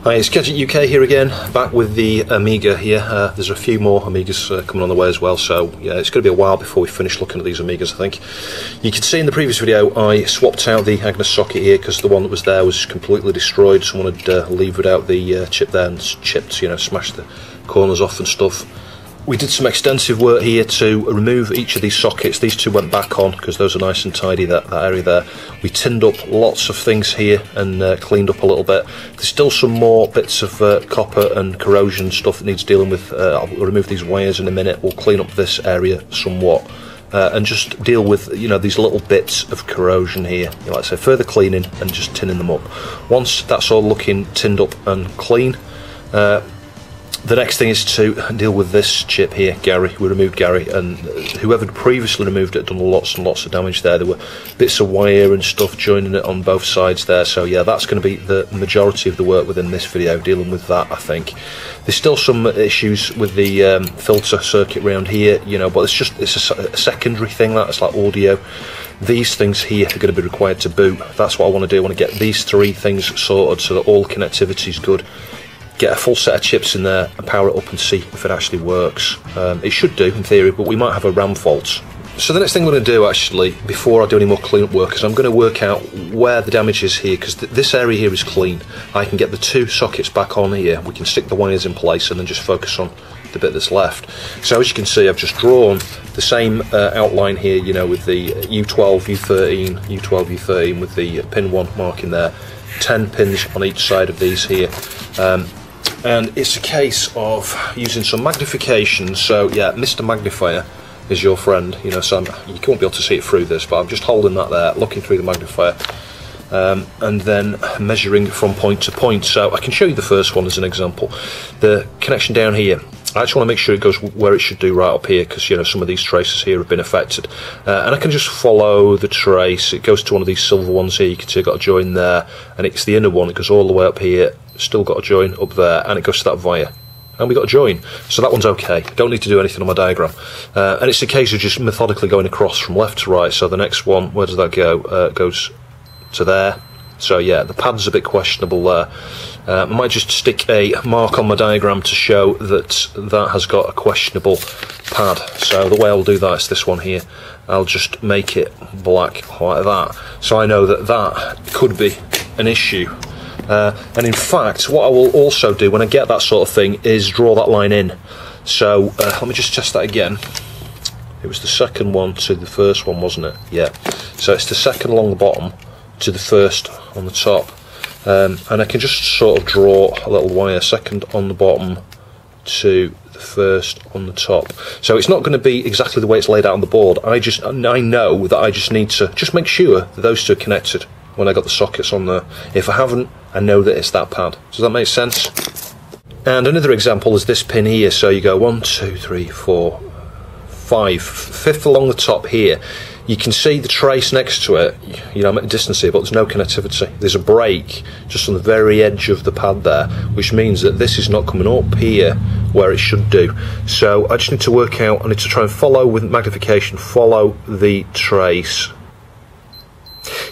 Hi, it's Gadget UK here again, back with the Amiga here. There's a few more Amigas coming on the way as well, so yeah, it's going to be a while before we finish looking at these Amigas, I think. You can see in the previous video I swapped out the Agnes socket here because the one that was there was completely destroyed. Someone had levered out the chip there and chipped, smashed the corners off and stuff. We did some extensive work here to remove each of these sockets. These two went back on because those are nice and tidy, that area there. We tinned up lots of things here and cleaned up a little bit. There's still some more bits of copper and corrosion stuff that needs dealing with. I'll remove these wires in a minute. We'll clean up this area somewhat and just deal with these little bits of corrosion here. Like I say, further cleaning and just tinning them up. Once that's all looking tinned up and clean, the next thing is to deal with this chip here, Gary. We removed Gary, and whoever previously removed it had done lots and lots of damage there. There were bits of wire and stuff joining it on both sides there, so yeah, that's going to be the majority of the work within this video, dealing with that, I think. There's still some issues with the filter circuit around here, but it's a secondary thing, that's like audio. These things here are going to be required to boot. That's what I want to do. I want to get these three things sorted so that all connectivity is good. Get a full set of chips in there and power it up and see if it actually works. It should do in theory, but we might have a RAM fault. So the next thing I'm going to do actually, before I do any more cleanup work, is I'm going to work out where the damage is here, because this area here is clean. I can get the two sockets back on here, we can stick the wires in place and then just focus on the bit that's left. So as you can see, I've just drawn the same outline here, with the U12, U13, U12, U13 with the pin 1 marking there. 10 pins on each side of these here. And it's a case of using some magnification. So yeah, Mr. Magnifier is your friend, so you won't be able to see it through this, but I'm just holding that there, looking through the magnifier, and then measuring from point to point. So I can show you the first one as an example. The connection down here, I just want to make sure it goes where it should do right up here, because some of these traces here have been affected, and I can just follow the trace. It goes to one of these silver ones here. You can see I've got a join there, and it's the inner one. It goes all the way up here, still got a join up there, and it goes to that via, and we got a join. So that one's okay. Don't need to do anything on my diagram, and it's a case of just methodically going across from left to right. So the next one, where does that go? Goes to there. So yeah, the pad's a bit questionable there. I might just stick a mark on my diagram to show that that has got a questionable pad. So the way I'll do that is this one here. I'll just make it black like that, so I know that that could be an issue. And in fact, what I will also do when I get that sort of thing is draw that line in. So let me just test that again. It was the second one to the first one, wasn't it? Yeah. So it's the second along the bottom to the first on the top, and I can just sort of draw a little wire, second on the bottom to the first on the top. So it's not going to be exactly the way it's laid out on the board. I know that I just need to just make sure that those two are connected when I got the sockets on there. If I haven't, I know that it's that pad. Does that make sense? And another example is this pin here. So you go 1, 2, 3, 4, 5, fifth along the top here. You can see the trace next to it. I'm at a distance here, but there's no connectivity. There's a break just on the very edge of the pad there, which means that this is not coming up here where it should do. So I just need to work out, I need to try and follow with magnification, follow the trace.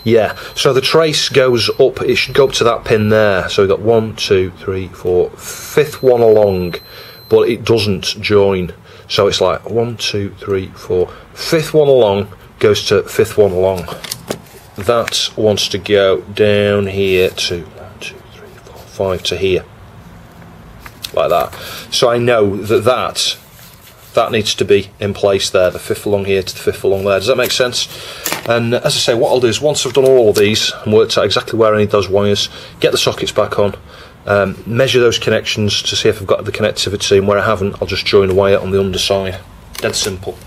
Yeah, so the trace goes up, it should go up to that pin there. So we've got 1, 2, 3, 4, fifth one along, but it doesn't join. So it's like 1, 2, 3, 4, fifth one along, goes to fifth one along. That wants to go down here to 1, 2, 3, 4, 5 to here, like that. So I know that needs to be in place there, the fifth along here to the fifth along there. Does that make sense? And as I say, what I'll do is once I've done all of these and worked out exactly where I need those wires, get the sockets back on, measure those connections to see if I've got the connectivity, and where I haven't, I'll just join a wire on the underside. Dead simple.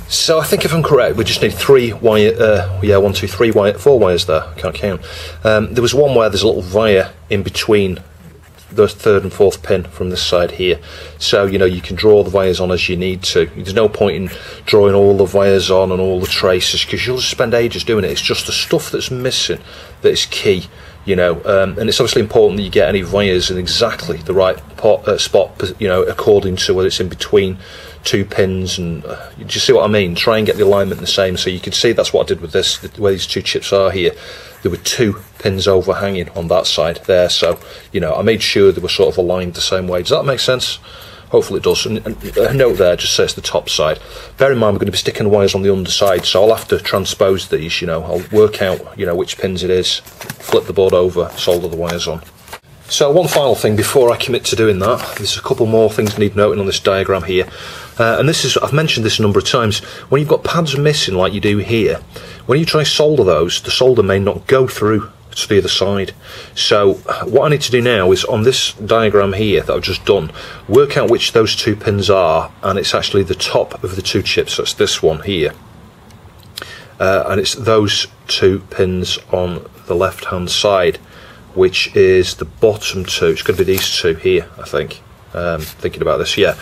So I think if I'm correct, we just need 3 wire, 1, 2, 3 wire, 4 wires there, I can't count. There was one where there's a little wire in between the third and fourth pin from this side here. So you can draw the wires on as you need to. There's no point in drawing all the wires on and all the traces, because you'll just spend ages doing it. It's just the stuff that's missing that is key. And it's obviously important that you get any wires in exactly the right spot, according to whether it's in between 2 pins, and do you see what I mean? Try and get the alignment the same. So you can see that's what I did with this, where these 2 chips are here. There were 2 pins overhanging on that side there, so you know, I made sure they were sort of aligned the same way. Does that make sense? Hopefully it does. And a note there, just says the top side. Bear in mind we're going to be sticking wires on the underside, so I'll have to transpose these, you know, I'll work out, you know, which pins it is, flip the board over, solder the wires on. So one final thing before I commit to doing that, there's a couple more things I need noting on this diagram here. And this is, I've mentioned this a number of times, when you've got pads missing like you do here, when you try solder those, the solder may not go through to the other side. So what I need to do now is, on this diagram here that I've just done, work out which those 2 pins are, and it's actually the top of the 2 chips, so it's this one here. And it's those 2 pins on the left hand side, which is the bottom 2. It's going to be these 2 here, I think. Thinking about this, yeah.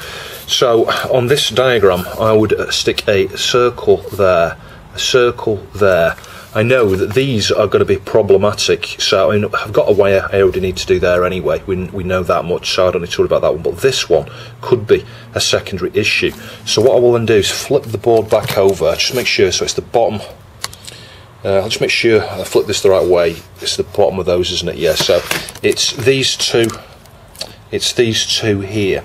So on this diagram I would stick a circle there, a circle there. I know that these are going to be problematic, so I mean, I've got a wire I already need to do there anyway, we know that much, so I don't need to worry about that one, but this one could be a secondary issue. So what I will then do is flip the board back over, just make sure, so it's the bottom, I'll just make sure I flip this the right way, it's the bottom of those, isn't it? Yeah, so it's these 2 here.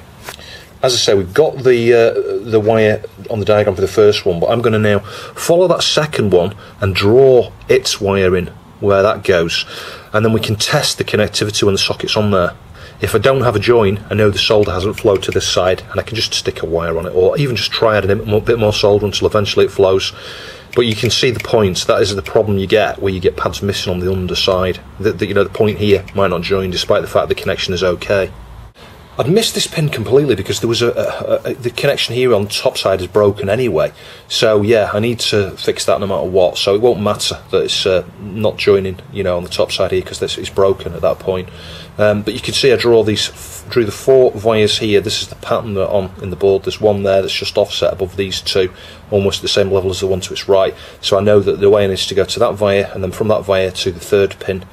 As I say, we've got the wire on the diagram for the first one, but I'm going to now follow that second one and draw its wire in where that goes, and then we can test the connectivity when the socket's on there. If I don't have a join, I know the solder hasn't flowed to this side, and I can just stick a wire on it, or even just try adding a bit more solder until eventually it flows. But you can see the points. That is the problem you get, where you get pads missing on the underside. You know, the point here might not join, despite the fact the connection is okay. I'd missed this pin completely because there was the connection here on the top side is broken anyway. So yeah, I need to fix that no matter what. So it won't matter that it's not joining, you know, on the top side here, because it's broken at that point. But you can see I drew the 4 wires here. This is the pattern that on in the board. There's one there that's just offset above these 2, almost at the same level as the one to its right. So I know that the wire needs to go to that wire, and then from that wire to the 3rd pin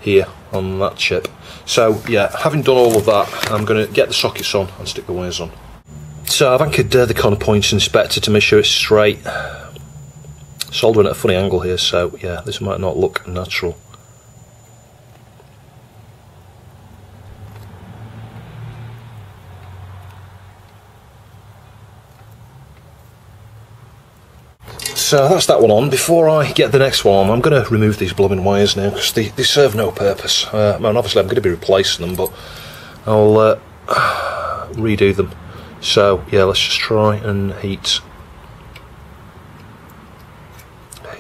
here on that chip. So yeah, having done all of that, I'm going to get the sockets on and stick the wires on. So I've anchored the corner points inspector to make sure it's straight. Soldering at a funny angle here, so yeah, this might not look natural. So that's that one on. Before I get the next one on, I'm going to remove these blooming wires now, because they serve no purpose. And obviously I'm going to be replacing them, but I'll redo them. So yeah, let's just try and heat.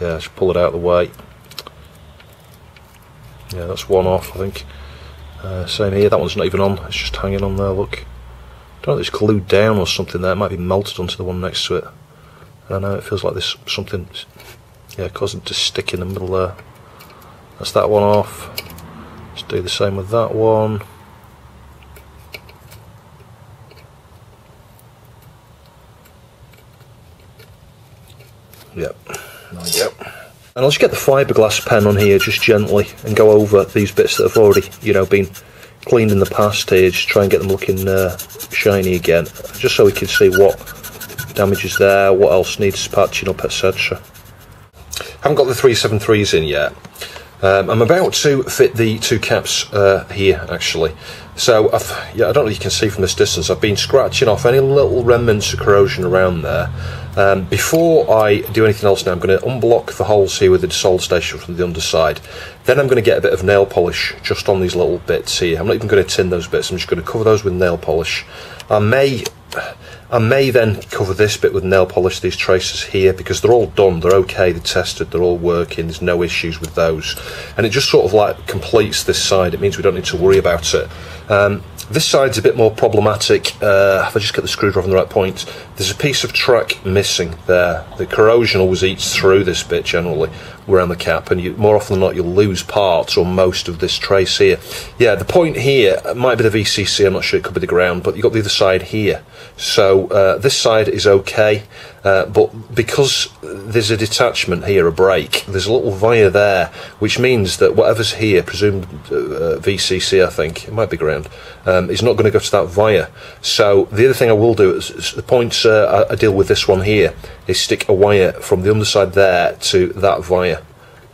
Yeah, just pull it out of the way. Yeah, that's one off, I think. Same here, that one's not even on, it's just hanging on there, look. I don't know if it's glued down or something there, it might be melted onto the one next to it. I don't know, it feels like there's something, yeah, causing it to stick in the middle there. That's that one off. Let's do the same with that one. Yep, there we go. And I'll just get the fiberglass pen on here just gently and go over these bits that have already, you know, been cleaned in the past here, just try and get them looking shiny again, just so we can see what damage is there, what else needs patching up, etc. Haven't got the 373s in yet. I'm about to fit the 2 caps here actually. So I don't know if you can see from this distance, I've been scratching off any little remnants of corrosion around there. Before I do anything else now, I'm going to unblock the holes here with the solder station from the underside. Then I'm going to get a bit of nail polish just on these little bits here. I'm not even going to tin those bits, I'm just going to cover those with nail polish. I may then cover this bit with nail polish, these traces here, because they're all done, they're okay, they're tested, they're all working, there's no issues with those. And it just sort of like completes this side, it means we don't need to worry about it. This side's a bit more problematic. If I just get the screwdriver on the right point, there's a piece of track missing there. The corrosion always eats through this bit generally around the cap, and more often than not you'll lose parts or most of this trace here. Yeah, the point here might be the VCC, I'm not sure, it could be the ground, but you've got the other side here. So this side is okay. but because there's a detachment here, a break, there's a little via there, which means that whatever's here, presumed VCC, I think, it might be ground, is not going to go to that via. So the other thing I will do, is the points I deal with this one here, is stick a wire from the underside there to that via.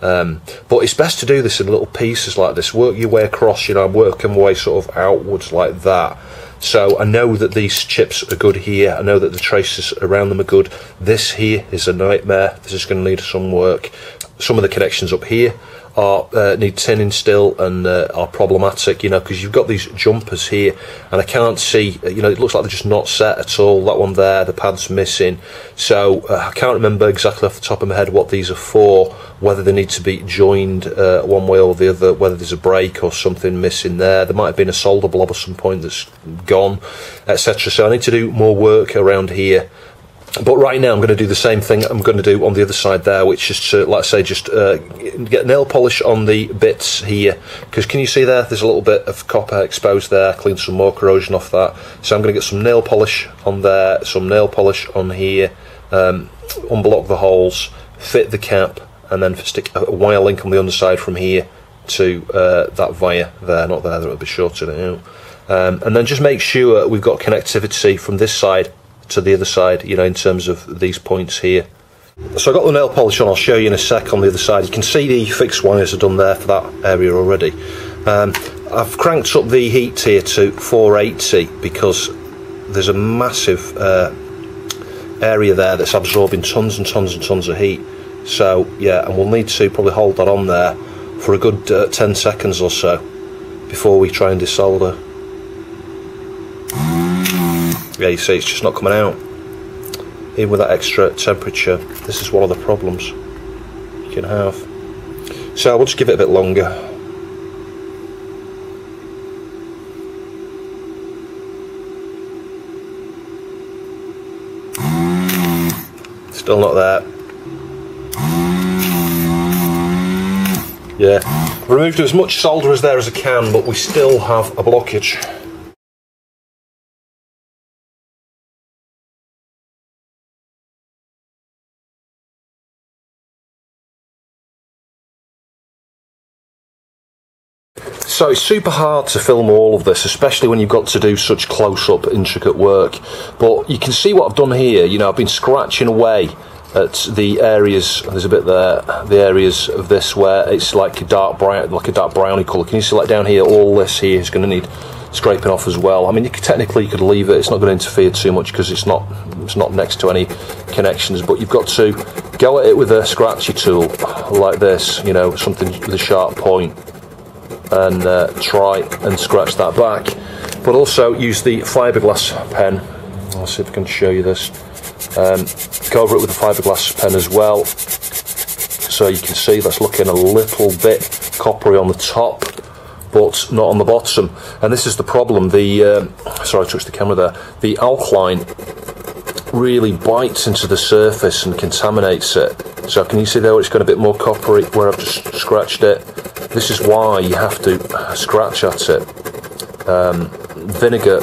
But it's best to do this in little pieces like this. Work your way across, you know, working my way sort of outwards like that. So I know that these chips are good here. I know that the traces around them are good. This here is a nightmare. This is going to need some work. Some of the connections up here are need tinning still and are problematic, you know, because you've got these jumpers here and I can't see, you know, it looks like they're just not set at all. That one there, the pad's missing. So I can't remember exactly off the top of my head what these are for, whether they need to be joined one way or the other, whether there's a break or something missing there. There might have been a solder blob at some point that's gone, etc. So I need to do more work around here. But right now I'm going to do the same thing I'm going to do on the other side there, which is to, like I say, just get nail polish on the bits here, because can you see there's a little bit of copper exposed there. Clean some more corrosion off that. So I'm going to get some nail polish on there, some nail polish on here, unblock the holes, fit the cap, and then stick a wire link on the underside from here to that via there, not there, that'll be shorted out. And then just make sure we've got connectivity from this side to the other side, you know, in terms of these points here. So I've got the nail polish on, I'll show you in a sec on the other side. You can see the fixed wires are done there for that area already. I've cranked up the heat here to 480 because there's a massive area there that's absorbing tons and tons and tons of heat. So yeah, and we'll need to probably hold that on there for a good 10 seconds or so before we try and desolder. Yeah, you see it's just not coming out. Even with that extra temperature, this is one of the problems you can have. So we'll just give it a bit longer. Still not there. Yeah, removed as much solder as there as I can, but we still have a blockage. So it's super hard to film all of this, especially when you've got to do such close-up, intricate work. But you can see what I've done here. You know, I've been scratching away at the areas. There's a bit there. The areas of this where it's like a dark brown, like a dark browny colour. Can you see, like down here? All this here is going to need scraping off as well. I mean, technically you could leave it. It's not going to interfere too much because it's not next to any connections. But you've got to go at it with a scratchy tool like this. You know, something with a sharp point. And try and scratch that back, but also use the fiberglass pen. I'll see if I can show you this. Go over it with a fiberglass pen as well, so you can see that's looking a little bit coppery on the top, but not on the bottom. And this is the problem. The sorry, I touched the camera there. The alkaline really bites into the surface and contaminates it. So can you see there where it's got a bit more coppery where I've just scratched it? This is why you have to scratch at it. Vinegar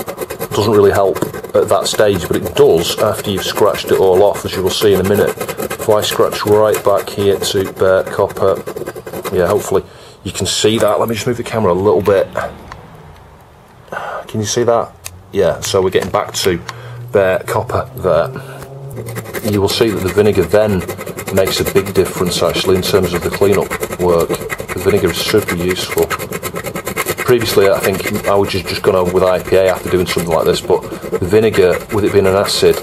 doesn't really help at that stage, but it does after you've scratched it all off, as you will see in a minute. If I scratch right back here to bare copper, yeah, hopefully you can see that. Let me just move the camera a little bit. Can you see that? Yeah, so we're getting back to bare copper there. You will see that the vinegar then makes a big difference actually in terms of the cleanup work. The vinegar is super useful. Previously I think I would just gone over with IPA after doing something like this, but the vinegar, with it being an acid,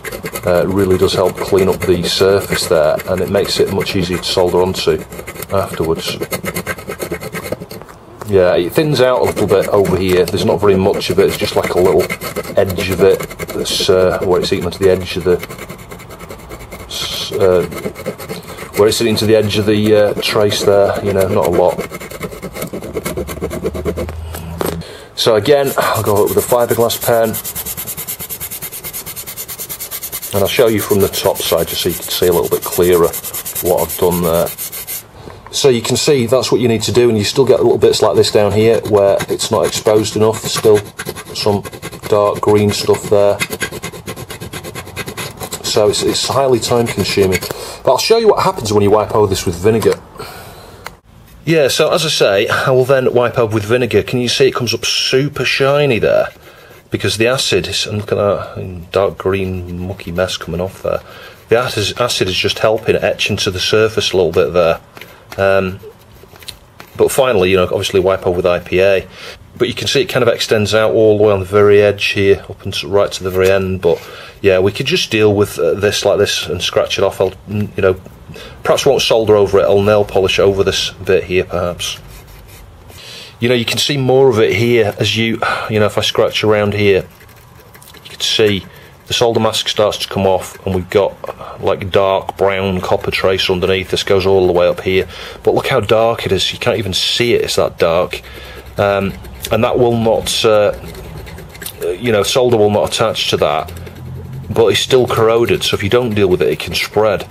really does help clean up the surface there, and it makes it much easier to solder onto afterwards. Yeah, it thins out a little bit over here. There's not very much of it. It's just like a little edge of it that's where it's eaten into the edge of the where it's into the edge of the trace there. You know, not a lot. So again, I'll go up with a fiberglass pen, and I'll show you from the top side just so you can see a little bit clearer what I've done there. So you can see that's what you need to do, and you still get little bits like this down here where it's not exposed enough. There's still some dark green stuff there. so it's highly time consuming. But I'll show you what happens when you wipe over this with vinegar. Yeah, so as I say, I will then wipe over with vinegar. Can you see it comes up super shiny there? Because the acid is, and look at that dark green mucky mess coming off there. The acid is just helping etch into the surface a little bit there. But finally, you know, obviously wipe over with IPA. But you can see it kind of extends out all the way on the very edge here, up and right to the very end. But yeah, we could just deal with this like this and scratch it off. I'll, you know, perhaps won't solder over it. I'll nail polish over this bit here, perhaps. You know, you can see more of it here as you know, if I scratch around here, you can see the solder mask starts to come off, and we've got like dark brown copper trace underneath. This goes all the way up here, but look how dark it is. You can't even see it, it's that dark. And that will not, you know, solder will not attach to that, but it's still corroded, so if you don't deal with it, it can spread.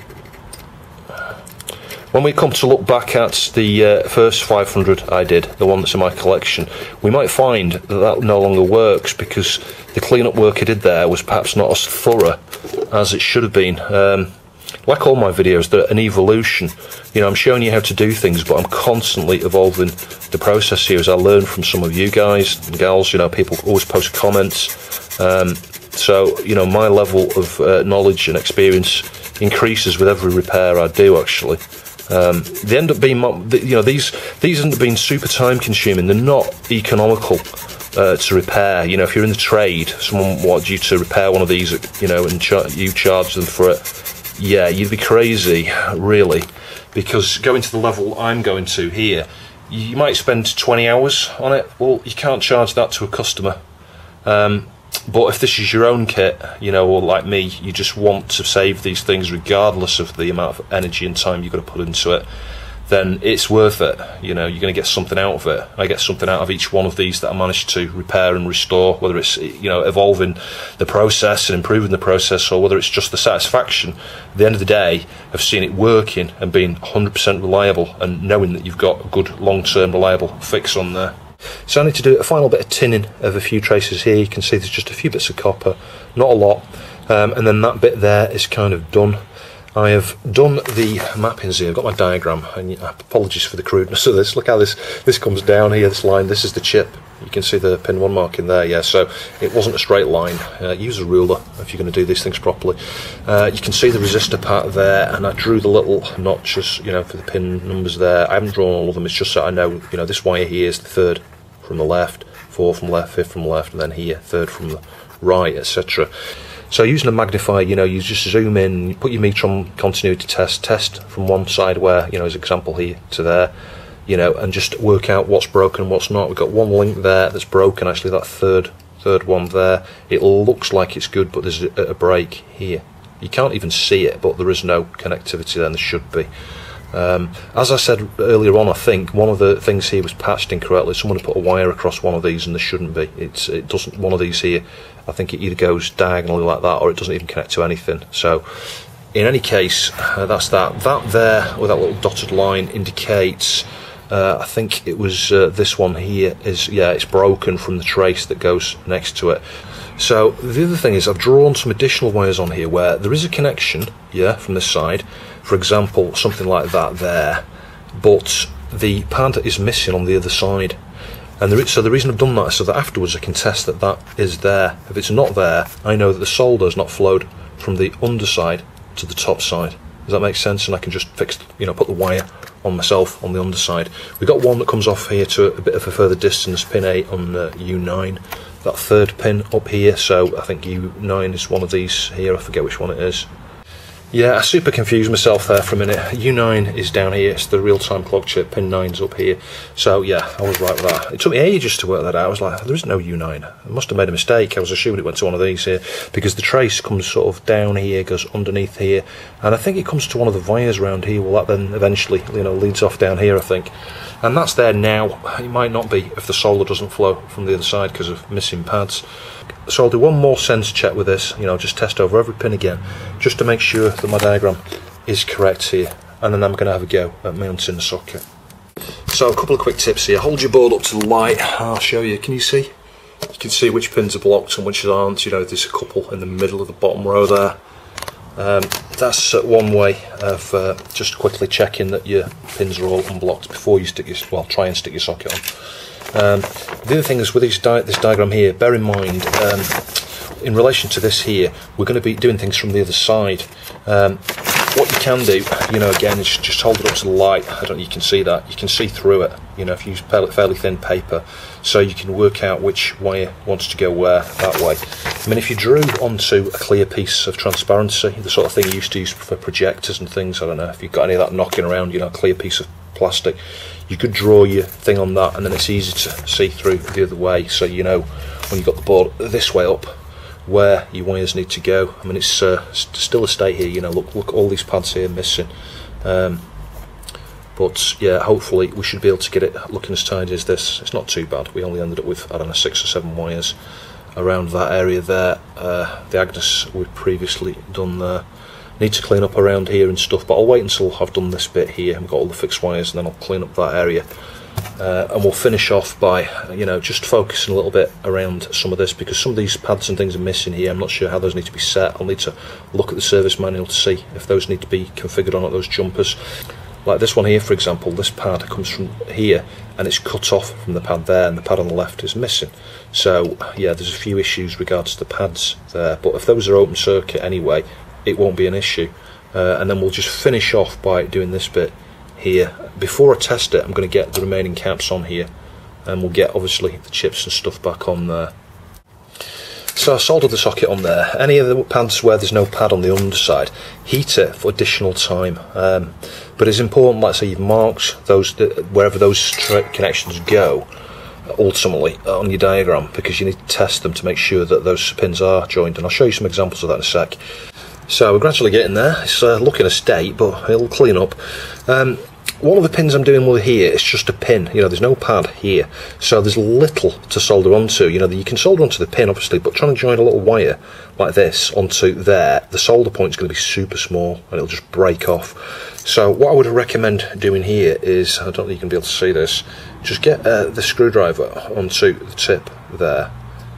When we come to look back at the first 500 I did, the one that's in my collection, we might find that that no longer works because the cleanup work I did there was perhaps not as thorough as it should have been. Like all my videos, they're an evolution. You know, I'm showing you how to do things, but I'm constantly evolving the process here as I learn from some of you guys and gals. You know, people always post comments. So, you know, my level of knowledge and experience increases with every repair I do, actually. They end up being, you know, these end up being super time consuming. They're not economical to repair. You know, if you're in the trade, someone wants you to repair one of these, you know, and you charge them for it. Yeah, you'd be crazy, really, because going to the level I'm going to here, you might spend 20 hours on it. Well, you can't charge that to a customer. But if this is your own kit, you know, or like me, you just want to save these things regardless of the amount of energy and time you've got to put into it, then it's worth it. You know, you're going to get something out of it. I get something out of each one of these that I managed to repair and restore, whether it's, you know, evolving the process and improving the process, or whether it's just the satisfaction at the end of the day of seeing it working and being 100% reliable and knowing that you've got a good long-term reliable fix on there. So I need to do a final bit of tinning of a few traces here. You can see there's just a few bits of copper, not a lot, and then that bit there is kind of done. I have done the mappings here. I've got my diagram, and apologies for the crudeness of this. Look how this comes down here, this line. This is the chip. You can see the pin 1 mark in there, yeah, so it wasn't a straight line. Use a ruler if you're going to do these things properly. You can see the resistor part there, and I drew the little notches, you know, for the pin numbers there. I haven't drawn all of them, it's just so I know, you know, this wire here is the 3rd from the left, 4th from the left, 5th from the left, and then here, 3rd from the right, etc. So using a magnifier, you know, you just zoom in, you put your meter on continuity test from one side where, you know, as example here to there, you know, and just work out what's broken and what's not. We've got one link there that's broken, actually, that third one there. It looks like it's good, but there's a break here. You can't even see it, but there is no connectivity there, and there should be. As I said earlier on, I think one of the things here was patched incorrectly. Someone had put a wire across one of these, and there shouldn't be. It doesn't. One of these here, I think it either goes diagonally like that, or it doesn't even connect to anything. So, in any case, that's that. That there with that little dotted line indicates. I think it was this one here is, yeah, it's broken from the trace that goes next to it. So the other thing is I've drawn some additional wires on here where there is a connection, yeah, from this side. For example, something like that there, but the pad is missing on the other side. And so the reason I've done that is so that afterwards I can test that that is there. If it's not there, I know that the solder has not flowed from the underside to the top side. Does that make sense? And I can just fix, you know, put the wire on myself on the underside. We've got one that comes off here to a bit of a further distance, pin 8 on U9. That 3rd pin up here, so I think U9 is one of these here, I forget which one it is. Yeah, I super confused myself there for a minute. U9 is down here, it's the real-time clock chip, pin 9's up here. So yeah, I was right with that. It took me ages to work that out. I was like, there is no U9. I must have made a mistake. I was assuming it went to one of these here, because the trace comes sort of down here, goes underneath here, and I think it comes to one of the wires around here. Well, that then eventually, you know, leads off down here, I think. And that's there now. It might not be if the solder doesn't flow from the other side because of missing pads. So I'll do one more sense check with this, you know, just test over every pin again, just to make sure that my diagram is correct here, and then I'm going to have a go at mounting the socket. So a couple of quick tips here. Hold your board up to the light, I'll show you. Can you see? You can see which pins are blocked and which aren't. You know, there's a couple in the middle of the bottom row there. That's one way of just quickly checking that your pins are all unblocked before you stick your, try and stick your socket on. The other thing is with this diagram here, bear in mind, in relation to this here, we're going to be doing things from the other side. What you can do, again, is just hold it up to the light. I don't know, you can see that. You can see through it, if you use fairly thin paper, so you can work out which wire wants to go where, that way. I mean, if you drew onto a clear piece of transparency, the sort of thing you used to use for projectors and things, I don't know, if you've got any of that knocking around, a clear piece of plastic, you could draw your thing on that, and then it's easy to see through the other way, so when you've got the board this way up, where your wires need to go. I mean, it's still a state here, look, all these pads here missing, but yeah, hopefully we should be able to get it looking as tidy as this. It's not too bad. We only ended up with, I don't know, 6 or 7 wires around that area there. The Agnes we've previously done there. Need to clean up around here and stuff, but I'll wait until I've done this bit here and got all the fixed wires, and then I'll clean up that area. And we'll finish off by just focusing a little bit around some of this, because some of these pads and things are missing here. I'm not sure how those need to be set. I'll need to look at the service manual to see if those need to be configured on at those jumpers. Like this one here, for example, this pad comes from here and it's cut off from the pad there, and the pad on the left is missing. So yeah, there's a few issues regards to the pads there, but if those are open circuit anyway, it won't be an issue. And then we'll just finish off by doing this bit here. Before I test it, I'm going to get the remaining caps on here, and we'll get obviously the chips and stuff back on there. So I soldered the socket on there. Any of the pads where there's no pad on the underside, heat it for additional time. But it's important, let's say you've marked those wherever those connections go ultimately on your diagram, because you need to test them to make sure that those pins are joined, and I'll show you some examples of that in a sec. So we're gradually getting there. It's looking a state, but it'll clean up. One of the pins I'm doing with here is just a pin. There's no pad here, so there's little to solder onto. You can solder onto the pin, obviously, but trying to join a little wire like this onto there, the solder point's going to be super small, and it'll just break off. So what I would recommend doing here is, I don't think you can be able to see this, just get the screwdriver onto the tip there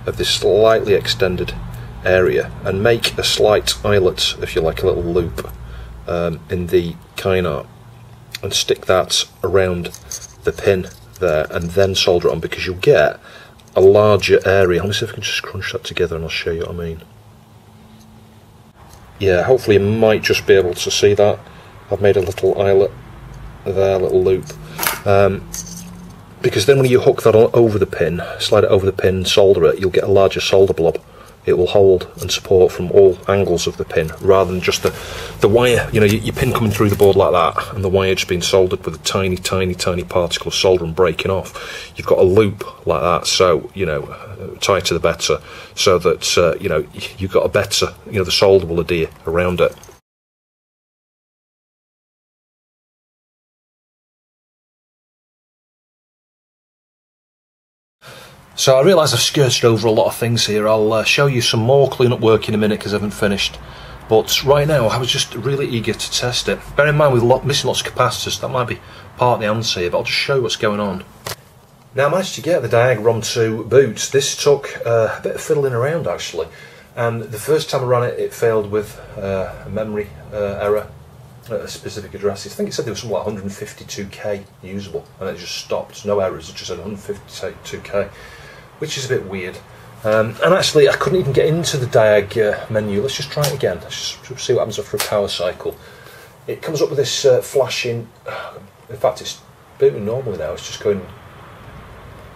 of this slightly extended area, and make a slight eyelet, if you like, a little loop in the Kynar, and stick that around the pin there, and then solder it on, because you'll get a larger area. Let me see if I can just crunch that together and I'll show you what I mean. Yeah, hopefully you might just be able to see that. I've made a little eyelet there, a little loop, because then when you hook that over the pin, slide it over the pin and solder it, you'll get a larger solder blob. It will hold and support from all angles of the pin, rather than just the wire, your pin coming through the board like that, and the wire just being soldered with a tiny particle of solder and breaking off. You've got a loop like that, so, tighter the better, so that, you've got a better, the solder will adhere around it. So I realise I've skirted over a lot of things here. I'll show you some more clean-up work in a minute, because I haven't finished. But right now, I was just really eager to test it. Bear in mind, with missing lots of capacitors, that might be part of the answer here, but I'll just show you what's going on. Now, I managed to get the diagram to boot. This took a bit of fiddling around, actually. And the first time I ran it, it failed with a memory error at a specific address. I think it said there was something like 152k usable, and it just stopped. No errors, it just said 152k. Which is a bit weird. And actually, I couldn't even get into the diag menu. Let's just try it again. Let's just see what happens after a power cycle. It comes up with this flashing. In fact, it's booting normally now. It's just going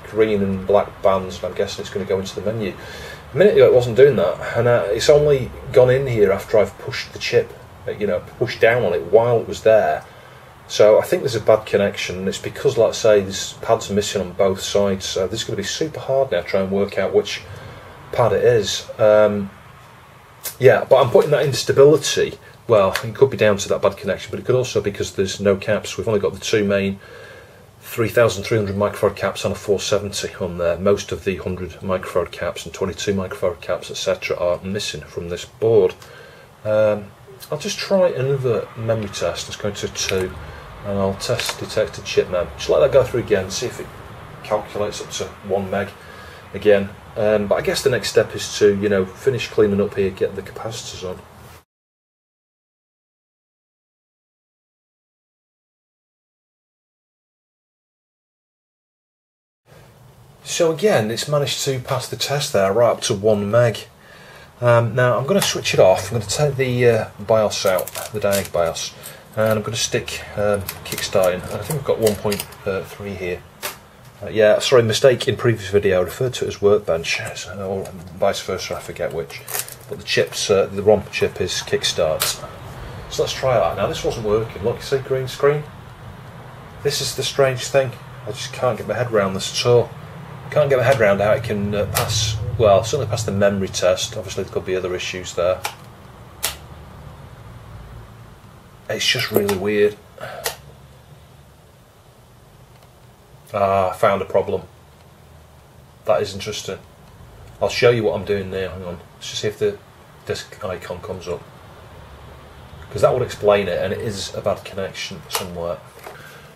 green and black bands, and I'm guessing it's going to go into the menu. A minute ago, it wasn't doing that, and it's only gone in here after I've pushed the chip, pushed down on it while it was there. So I think there's a bad connection, and it's because, like I say, this pad's missing on both sides, so this is going to be super hard now to try and work out which pad it is. Yeah, but I'm putting that instability, well, it could be down to that bad connection, but it could also be because there's no caps. We've only got the two main 3300 microfarad caps and a 470 on there. Most of the 100 microfarad caps and 22 microfarad caps, etc. are missing from this board. I'll just try another memory test. Let's go to 2. And I'll test detected chip mem. Just let that go through again, see if it calculates up to 1 meg again. But I guess the next step is to, finish cleaning up here, get the capacitors on. So again, it's managed to pass the test there, right up to 1 meg. Now I'm going to switch it off. I'm going to take the BIOS out, the Diag BIOS, and I'm going to stick kickstarting. I think we've got 1.3 here. Yeah, sorry, mistake in previous video. I referred to it as Workbench, or vice versa, I forget which. But the chips, the ROM chip is kickstart. So let's try that. Now this wasn't working. Look, you see green screen? This is the strange thing. I just can't get my head around this at all. Can't get my head around how it can pass, well, certainly pass the memory test. Obviously there could be other issues there. It's just really weird. Ah, I found a problem. That is interesting. I'll show you what I'm doing now. Hang on. Let's just see if the disk icon comes up. Because that would explain it, and it is a bad connection somewhere.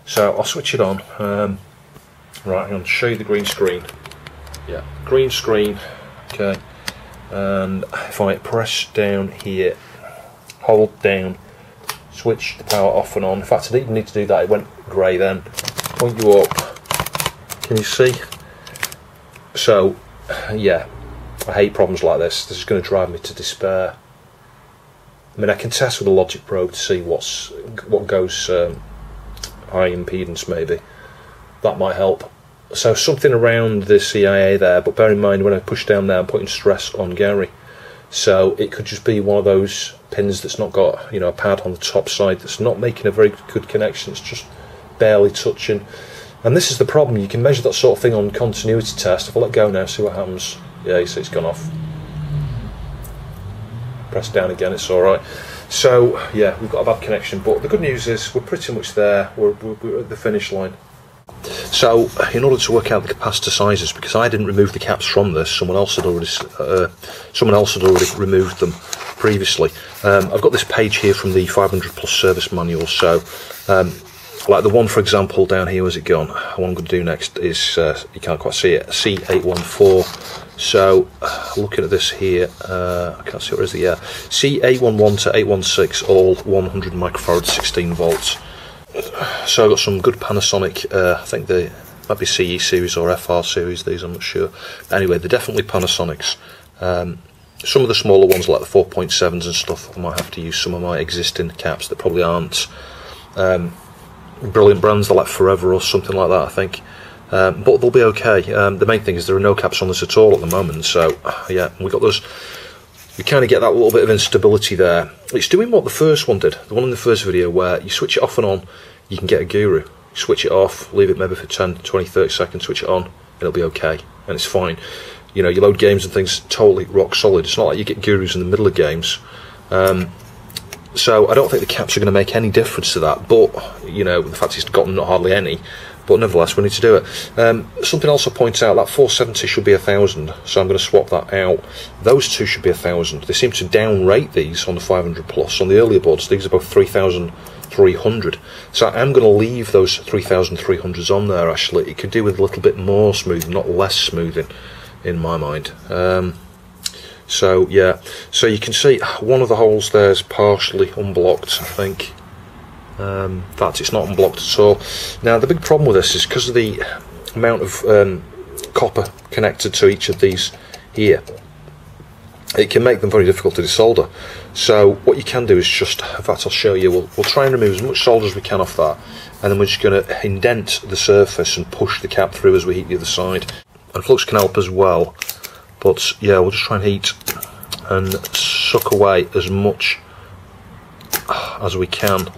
So I'll switch it on. Right, I'm going to show you the green screen. Yeah, green screen. Okay. And if I press down here, hold down, switch the power off and on. In fact, I didn't need to do that. It went grey then. Point you up. Can you see? So, yeah, I hate problems like this. This is going to drive me to despair. I mean, I can test with a logic probe to see what goes high impedance maybe. That might help. So something around the CIA there, but bear in mind when I push down there I'm putting stress on Gary. So it could just be one of those pins that's not got, you know, a pad on the top side that's not making a very good connection. It's just barely touching. And this is the problem. You can measure that sort of thing on continuity test. If I let go now, see what happens. Yeah, you see it's gone off. Press down again, it's alright. So, yeah, we've got a bad connection. But the good news is we're pretty much there. We're at the finish line. So, in order to work out the capacitor sizes, because I didn't remove the caps from this, someone else had already removed them previously. I've got this page here from the 500 plus service manual. So, like the one, for example, down here, where's it gone? What I'm going to do next is, you can't quite see it, C814. So, looking at this here, I can't see what is it, yeah. C811 to 816, all 100 microfarad, 16 volts. So I've got some good Panasonic, I think they might be CE series or FR series, these, I'm not sure. Anyway, they're definitely Panasonics. Some of the smaller ones like the 4.7s and stuff, I might have to use some of my existing caps that probably aren't brilliant brands, they're like Forever or something like that, I think. But they'll be okay. The main thing is there are no caps on this at all at the moment, so yeah, we got those. We kind of get that little bit of instability there. It's doing what the first one did, the one in the first video where you switch it off and on, you can get a guru. You switch it off, leave it maybe for 10, 20, 30 seconds, switch it on, and it'll be okay, and it's fine. You know, you load games and things totally rock solid. It's not like you get gurus in the middle of games. So I don't think the caps are going to make any difference to that, but, you know, the fact it's gotten not hardly any, but nevertheless we need to do it. Something else I'll point out, that 470 should be 1000, so I'm going to swap that out. Those two should be 1000. They seem to downrate these on the 500 plus. On the earlier boards these are both 3300, so I'm going to leave those 3300s on there. Actually, it could do with a little bit more smoothing, not less smoothing in my mind. So yeah, so you can see one of the holes there is partially unblocked, I think. In fact, it's not unblocked at all. Now the big problem with this is because of the amount of copper connected to each of these here, it can make them very difficult to desolder. So what you can do is just, in fact I'll show you, we'll try and remove as much solder as we can off that, and then we're just going to indent the surface and push the cap through as we heat the other side. And flux can help as well, but yeah, we'll just try and heat and suck away as much as we can,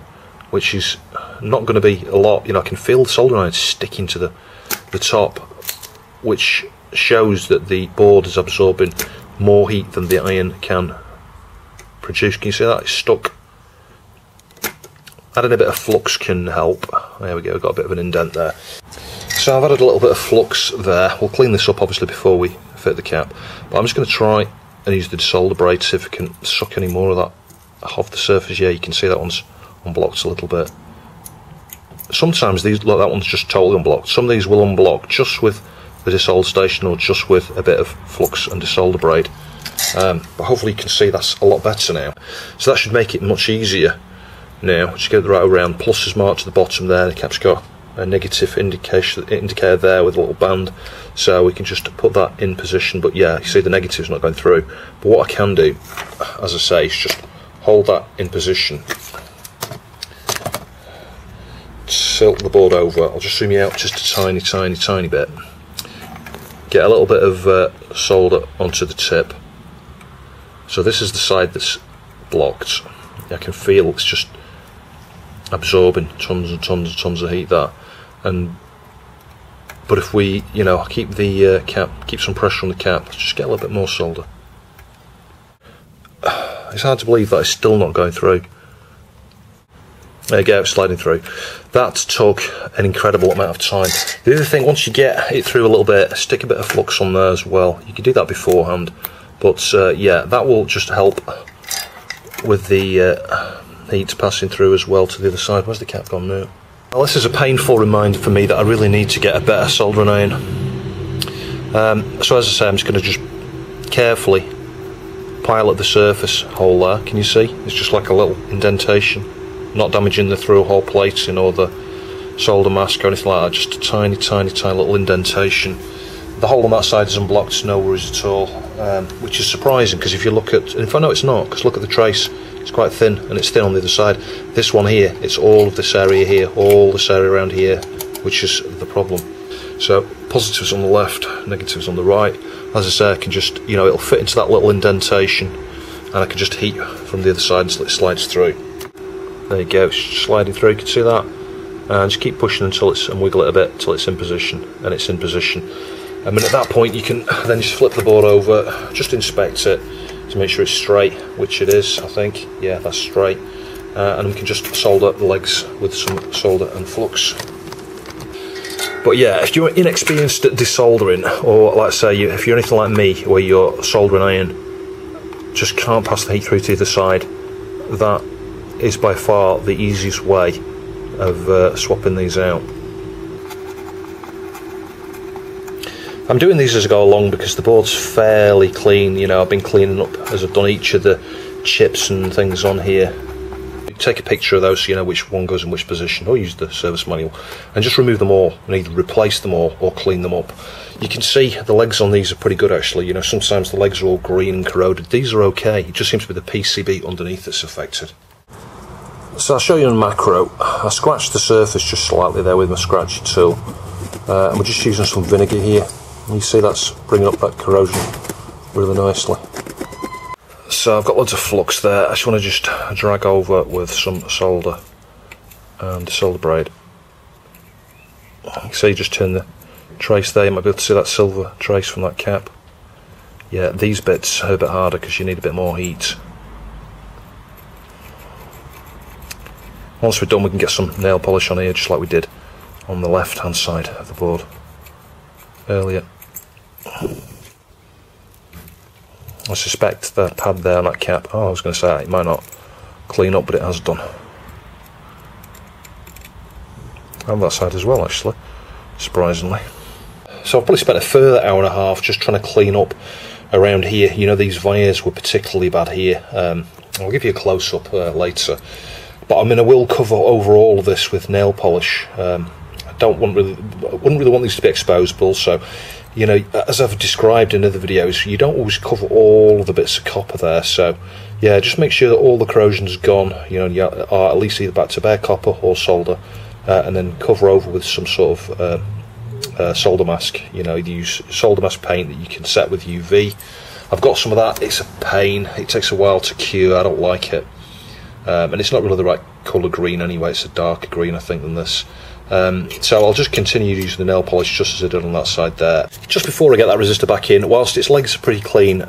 which is not going to be a lot. You know, I can feel the solder iron sticking to the top, which shows that the board is absorbing more heat than the iron can produce. Can you see that? It's stuck. Adding a bit of flux can help. There we go, we've got a bit of an indent there. So I've added a little bit of flux there. We'll clean this up obviously before we fit the cap, but I'm just going to try and use the desolder braid to see if we can suck any more of that off the surface. Yeah, you can see that one's unblocked a little bit. Sometimes these, look, that one's just totally unblocked. Some of these will unblock just with the desolder station or just with a bit of flux and desolder braid. But hopefully you can see that's a lot better now. So that should make it much easier now. Just get it right around. Plus is marked to the bottom there. The cap's got a negative indicator there with a little band, so we can just put that in position. But yeah, you see the negative's not going through. But what I can do, as I say, is just hold that in position, tilt the board over. I'll just zoom you out just a tiny bit. Get a little bit of solder onto the tip. So this is the side that's blocked. I can feel it's just absorbing tons and tons of heat, that. But if we, keep the cap, keep some pressure on the cap, just get a little bit more solder. It's hard to believe that it's still not going through. There you go, it's sliding through. That took an incredible amount of time. The other thing, once you get it through a little bit, stick a bit of flux on there as well. You can do that beforehand, but yeah, that will just help with the heat passing through as well to the other side. Where's the cap gone now? Well, this is a painful reminder for me that I really need to get a better soldering iron. So as I say, I'm just going to just carefully pilot the surface hole there. Can you see? It's just like a little indentation, not damaging the through-hole plating or the solder mask or anything like that, just a tiny little indentation. The hole on that side is unblocked, no worries at all, which is surprising, because if you look at, in fact no it's not, because look at the trace, it's quite thin, and it's thin on the other side. This one here, it's all of this area here, all this area around here, which is the problem. So positives on the left, negatives on the right. As I say, I can just, it'll fit into that little indentation, and I can just heat from the other side until it slides through. There you go, it's sliding through, you can see that. And just keep pushing until it's, and wiggle it a bit until it's in position, and it's in position. And at that point you can then just flip the board over, just inspect it to make sure it's straight, which it is, I think. Yeah, that's straight. And we can just solder the legs with some solder and flux. But yeah, if you're inexperienced at desoldering, or like I say, if you're anything like me, where your soldering iron just can't pass the heat through to the other side, that is by far the easiest way of swapping these out. I'm doing these as I go along because the board's fairly clean. I've been cleaning up as I've done each of the chips and things on here. Take a picture of those so you know which one goes in which position, or use the service manual, and just remove them all and either replace them all or clean them up. You can see the legs on these are pretty good actually. Sometimes the legs are all green and corroded. These are okay. It just seems to be the PCB underneath that's affected. So I'll show you in macro. I scratched the surface just slightly there with my scratchy tool, and we're just using some vinegar here. You see that's bringing up that corrosion really nicely. So I've got loads of flux there. I just want to just drag over with some solder and solder braid. So you just turn the trace there, you might be able to see that silver trace from that cap. Yeah, these bits are a bit harder because you need a bit more heat. Once we're done, we can get some nail polish on here, just like we did on the left hand side of the board earlier. I suspect the pad there on that cap, I was going to say it might not clean up, but it has done. And that side as well actually, surprisingly. So I've probably spent a further hour and a half just trying to clean up around here. These wires were particularly bad here. I'll give you a close-up later. But I will cover over all of this with nail polish. I wouldn't really want these to be exposed, but also, as I've described in other videos, you don't always cover all of the bits of copper there. So, yeah, just make sure that all the corrosion's gone. You are at least either back to bare copper or solder, and then cover over with some sort of solder mask. You use solder mask paint that you can set with UV. I've got some of that. It's a pain. It takes a while to cure. I don't like it. And it's not really the right colour green anyway, it's a darker green I think than this. So I'll just continue using the nail polish just as I did on that side there. Just before I get that resistor back in, whilst its legs are pretty clean,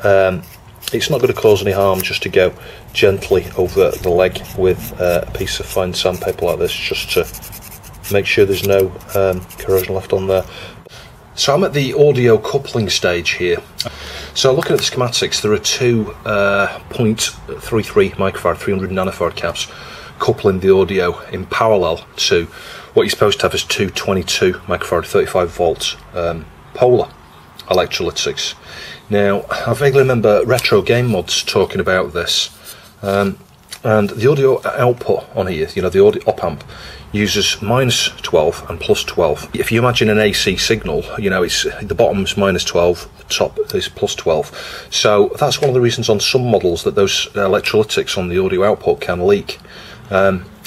it's not going to cause any harm just to go gently over the leg with a piece of fine sandpaper like this, just to make sure there's no corrosion left on there. So I'm at the audio coupling stage here. So looking at the schematics, there are two 0.33 microfarad 300 nanofarad caps coupling the audio in parallel to what you're supposed to have as two 22 microfarad 35 volt polar electrolytics. Now I vaguely remember Retro Game Mods talking about this, and And the audio output on here, you know, the audio op amp, uses -12 and +12. If you imagine an AC signal, you know, it's the bottom's -12, the top is +12. So that's one of the reasons on some models that those electrolytics on the audio output can leak.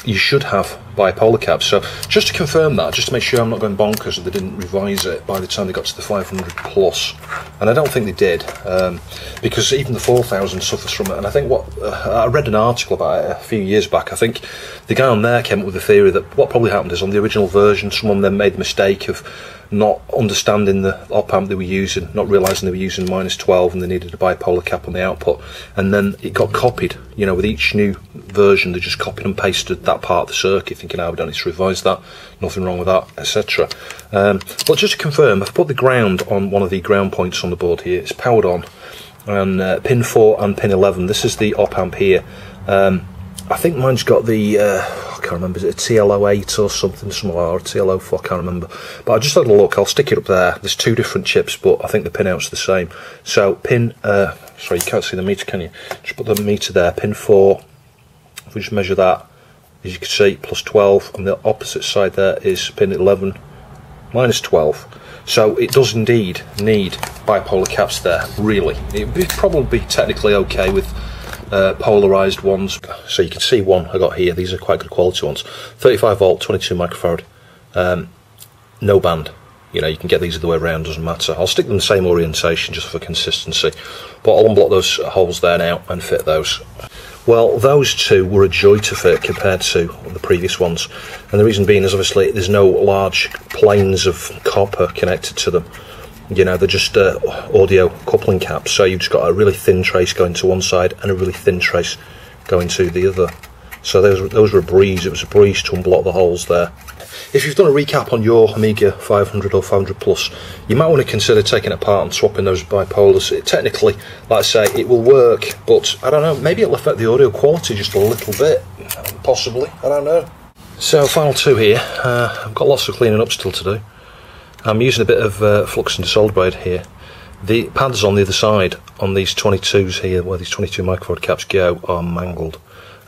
You should have bipolar caps. So just to confirm that, just to make sure I'm not going bonkers and they didn't revise it by the time they got to the 500 plus, and I don't think they did, because even the 4000 suffers from it. And I think I read an article about it a few years back. I think the guy on there came up with the theory that what probably happened is on the original version someone then made the mistake of not understanding the op amp they were using, not realising they were using -12 and they needed a bipolar cap on the output, and then it got copied. You know, with each new version they just copied and pasted that part of the circuit, thinking, oh, we don't need to revise that, nothing wrong with that, etc. But just to confirm, I've put the ground on one of the ground points on the board here. It's powered on, and pin 4 and pin 11, this is the op amp here. I think mine's got the, I can't remember, is it a TLO8 or something, or a TLO4, I can't remember. But I just had a look, I'll stick it up there. There's two different chips, but I think the pin out's the same. So pin, sorry, you can't see the meter, can you? Just put the meter there, pin 4, if we just measure that, as you can see, +12, and the opposite side there is pin 11, -12. So it does indeed need bipolar caps there, really. It would probably be technically okay with polarized ones. So you can see one I got here, these are quite good quality ones, 35 volt, 22 microfarad, no band. You know, you can get these the way around, doesn't matter. I'll stick them in the same orientation just for consistency, but I'll unblock those holes there now and fit those. Well, those two were a joy to fit compared to the previous ones, and the reason being is obviously there's no large planes of copper connected to them. You know, they're just audio coupling caps, so you've just got a really thin trace going to one side and a really thin trace going to the other. So those were a breeze. It was a breeze to unblock the holes there. If you've done a recap on your Amiga 500 or 500 Plus, you might want to consider taking it apart and swapping those bipolars. Technically, like I say, it will work, but I don't know, maybe it'll affect the audio quality just a little bit, possibly, I don't know. So final two here, I've got lots of cleaning up still to do. I'm using a bit of flux and solder braid here. The pads on the other side, on these 22s here, where these 22 microfarad caps go, are mangled.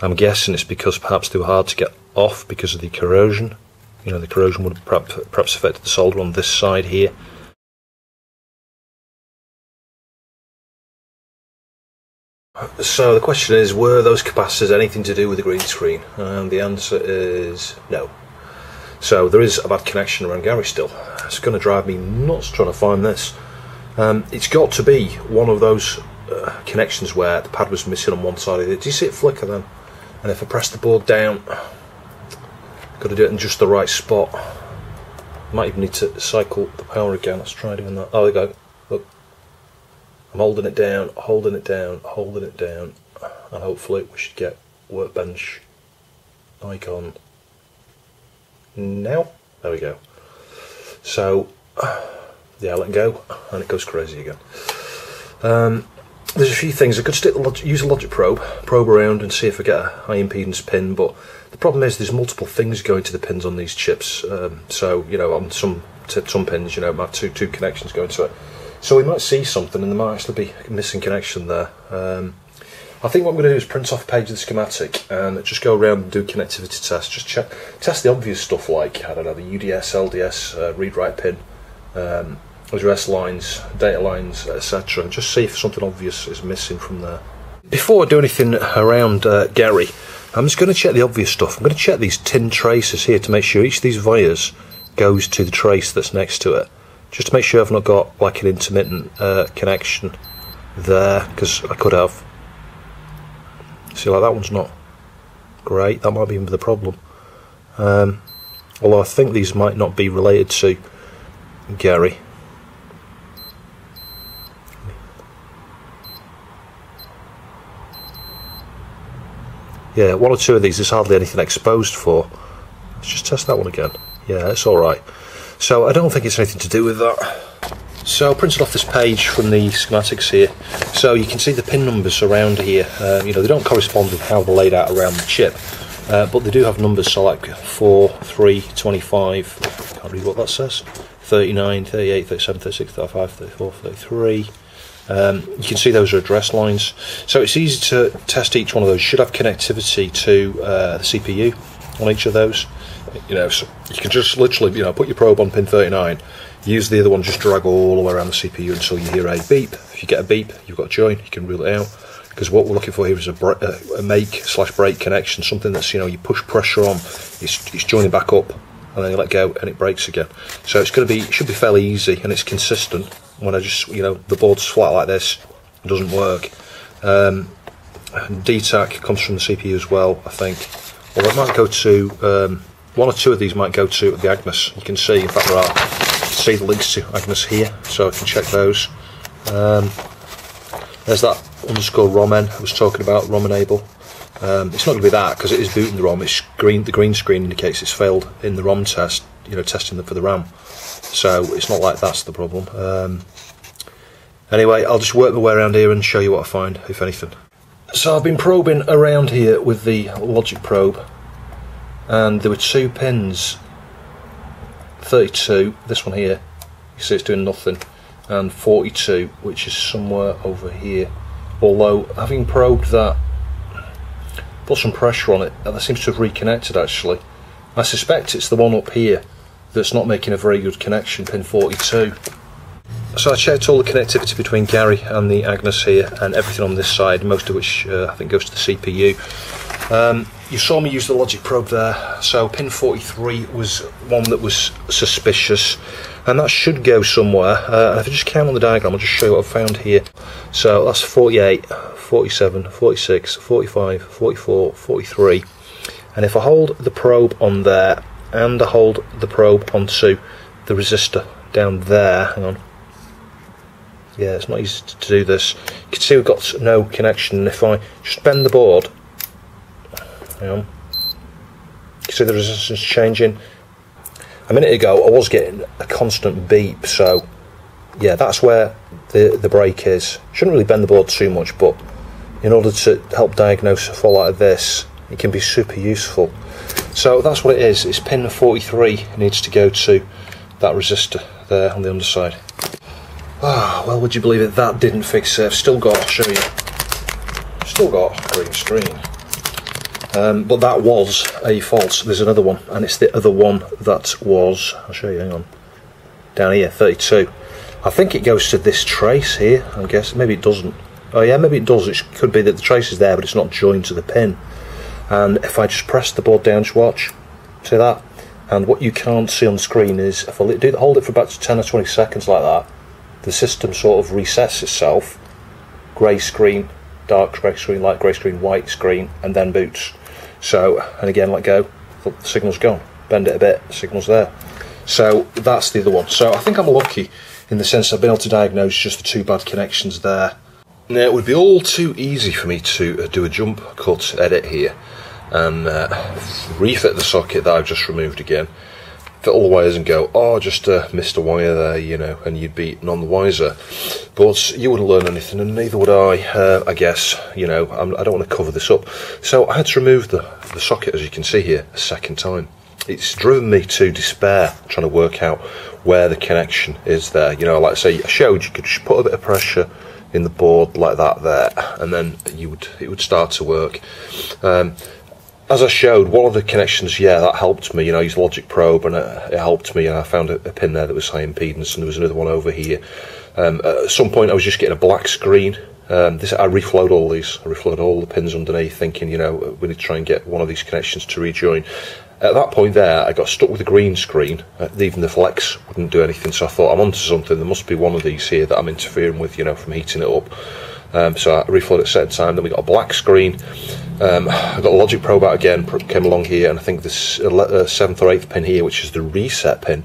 I'm guessing it's because perhaps they were hard to get off because of the corrosion. You know, the corrosion would have perhaps affected the solder on this side here. So the question is, were those capacitors anything to do with the green screen? And the answer is no. So there is a bad connection around Gary still. It's going to drive me nuts trying to find this. It's got to be one of those connections where the pad was missing on one side of it. Do you see it flicker then? And if I press the board down, got to do it in just the right spot. Might even need to cycle the power again. Let's try doing that. Oh, there we go. Look, I'm holding it down, holding it down, holding it down, and hopefully we should get workbench icon now. There we go. So yeah, let go and it goes crazy again. There's a few things I could use a logic probe around and see if I get a high impedance pin, but the problem is there's multiple things going to the pins on these chips. So you know, on some pins, you know, might have two connections going to it. So we might see something, and there might actually be a missing connection there. I think what I'm going to do is print off a page of the schematic and just go around and do connectivity tests. Just test the obvious stuff like, I don't know, the UDS, LDS, read-write pin, address lines, data lines, etc. Just see if something obvious is missing from there. Before I do anything around Gary, I'm just going to check the obvious stuff. I'm going to check these tin traces here to make sure each of these wires goes to the trace that's next to it. Just to make sure I've not got like an intermittent connection there, because I could have. See, like that one's not great. That might be the problem. Although I think these might not be related to Gary. Yeah, one or two of these there's hardly anything exposed for. Let's just test that one again. Yeah, it's alright. So I don't think it's anything to do with that. So I printed off this page from the schematics here. So you can see the pin numbers around here. You know, they don't correspond with how they're laid out around the chip. But they do have numbers, so like 4, 3, 25, can't read what that says, 39, 38, 37, 36, 35, 34, 33, You can see those are address lines, so it's easy to test each one of those. You should have connectivity to the CPU on each of those. So you can just literally, put your probe on pin 39, use the other one, just drag all the way around the CPU until you hear a beep. If you get a beep, you've got to join. You can rule it out, because what we're looking for here is a make/break connection, something that's, you push pressure on, it's joining back up, and then you let go and it breaks again. So it should be fairly easy, and it's consistent. When I just, the board's flat like this, it doesn't work. DTAC comes from the CPU as well, I think. Well, it might go to, one or two of these might go to the Agnes. You can see, in fact, see the links to Agnes here, so I can check those. There's that _ROMN I was talking about, ROM enable. It's not going to be that, because it is booting the ROM. It's green. The green screen indicates it's failed in the ROM test, testing for the RAM. So it's not like that's the problem. Anyway, I'll just work my way around here and show you what I find, if anything. So I've been probing around here with the logic probe, and there were 2 pins, 32, this one here, you see it's doing nothing, and 42, which is somewhere over here. Although, having probed that, put some pressure on it, and that seems to have reconnected actually. I suspect it's the one up here that's not making a very good connection, pin 42. So I checked all the connectivity between Gary and the Agnes here, and everything on this side, most of which I think goes to the CPU. You saw me use the logic probe there, so pin 43 was one that was suspicious, and that should go somewhere. If I just count on the diagram, I'll just show you what I've found here. So that's 48, 47, 46, 45, 44, 43, and if I hold the probe on there, and I hold the probe onto the resistor down there, hang on. Yeah, it's not easy to do this. You can see we've got no connection, and if I just bend the board, hang on, you can see the resistance changing. A minute ago I was getting a constant beep, so yeah, that's where the break is. Shouldn't really bend the board too much, but in order to help diagnose a fault like this, it can be super useful. So that's what it is. It's pin 43, it needs to go to that resistor there on the underside. Ah, well, would you believe it, that didn't fix it. I've still got, I'll show you, still got a green screen. But that was a fault. There's another one, and it's the other one that was, I'll show you, hang on, down here, 32. I think it goes to this trace here, I guess. Maybe it doesn't. Oh yeah, maybe it does. It could be that the trace is there, but it's not joined to the pin. And if I just press the board down, just watch, see that? And what you can't see on the screen is, if I hold it for about 10 or 20 seconds like that, the system sort of resets itself, grey screen, dark grey screen, light grey screen, white screen, and then boots. So, and again, let go, the signal's gone. Bend it a bit, the signal's there. So that's the other one. So I think I'm lucky in the sense I've been able to diagnose just the 2 bad connections there. Now it would be all too easy for me to do a jump cut edit here and refit the socket that I've just removed again, fit all the wires and go, oh, just missed a wire there, and you'd be none the wiser. But you wouldn't learn anything, and neither would I guess. I don't want to cover this up. So I had to remove the socket, as you can see here, a second time. It's driven me to despair trying to work out where the connection is there. Like I say, I showed you could just put a bit of pressure in the board like that there, and then it would start to work. As I showed, one of the connections, yeah, that helped me. I used logic probe, and it helped me. I found a pin there that was high impedance, and there was another one over here. At some point, I was just getting a black screen. I reflowed all these. I reflowed all the pins underneath, thinking, we need to try and get one of these connections to rejoin. At that point there, I got stuck with a green screen. Even the flex wouldn't do anything, so I thought, I'm onto something. There must be one of these here that I'm interfering with, from heating it up. So I reflowed at a certain time. Then we got a black screen. I got a logic probe out again, came along here, and I think this 7th or 8th pin here, which is the reset pin,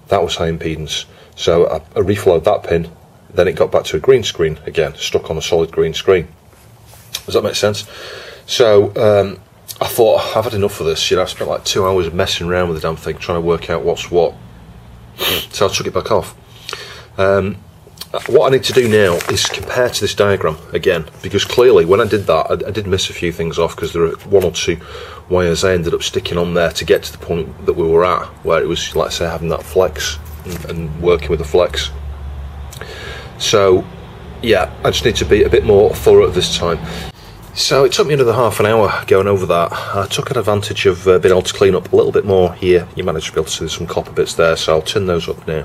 that was high impedance. So I reflowed that pin, then it got back to a green screen again, stuck on a solid green screen. Does that make sense? So I thought, I've had enough of this. I've spent like 2 hours messing around with the damn thing, trying to work out what's what. So I took it back off. What I need to do now is compare to this diagram again, because clearly when I did that, I did miss a few things off, because there were 1 or 2 wires I ended up sticking on there to get to the point that we were at, where it was, like I say, having that flex and working with the flex. So yeah, I just need to be a bit more thorough this time. So it took me another half an hour going over that. I took advantage of being able to clean up a little bit more here. You managed to be able to see some copper bits there, so I'll tin those up now.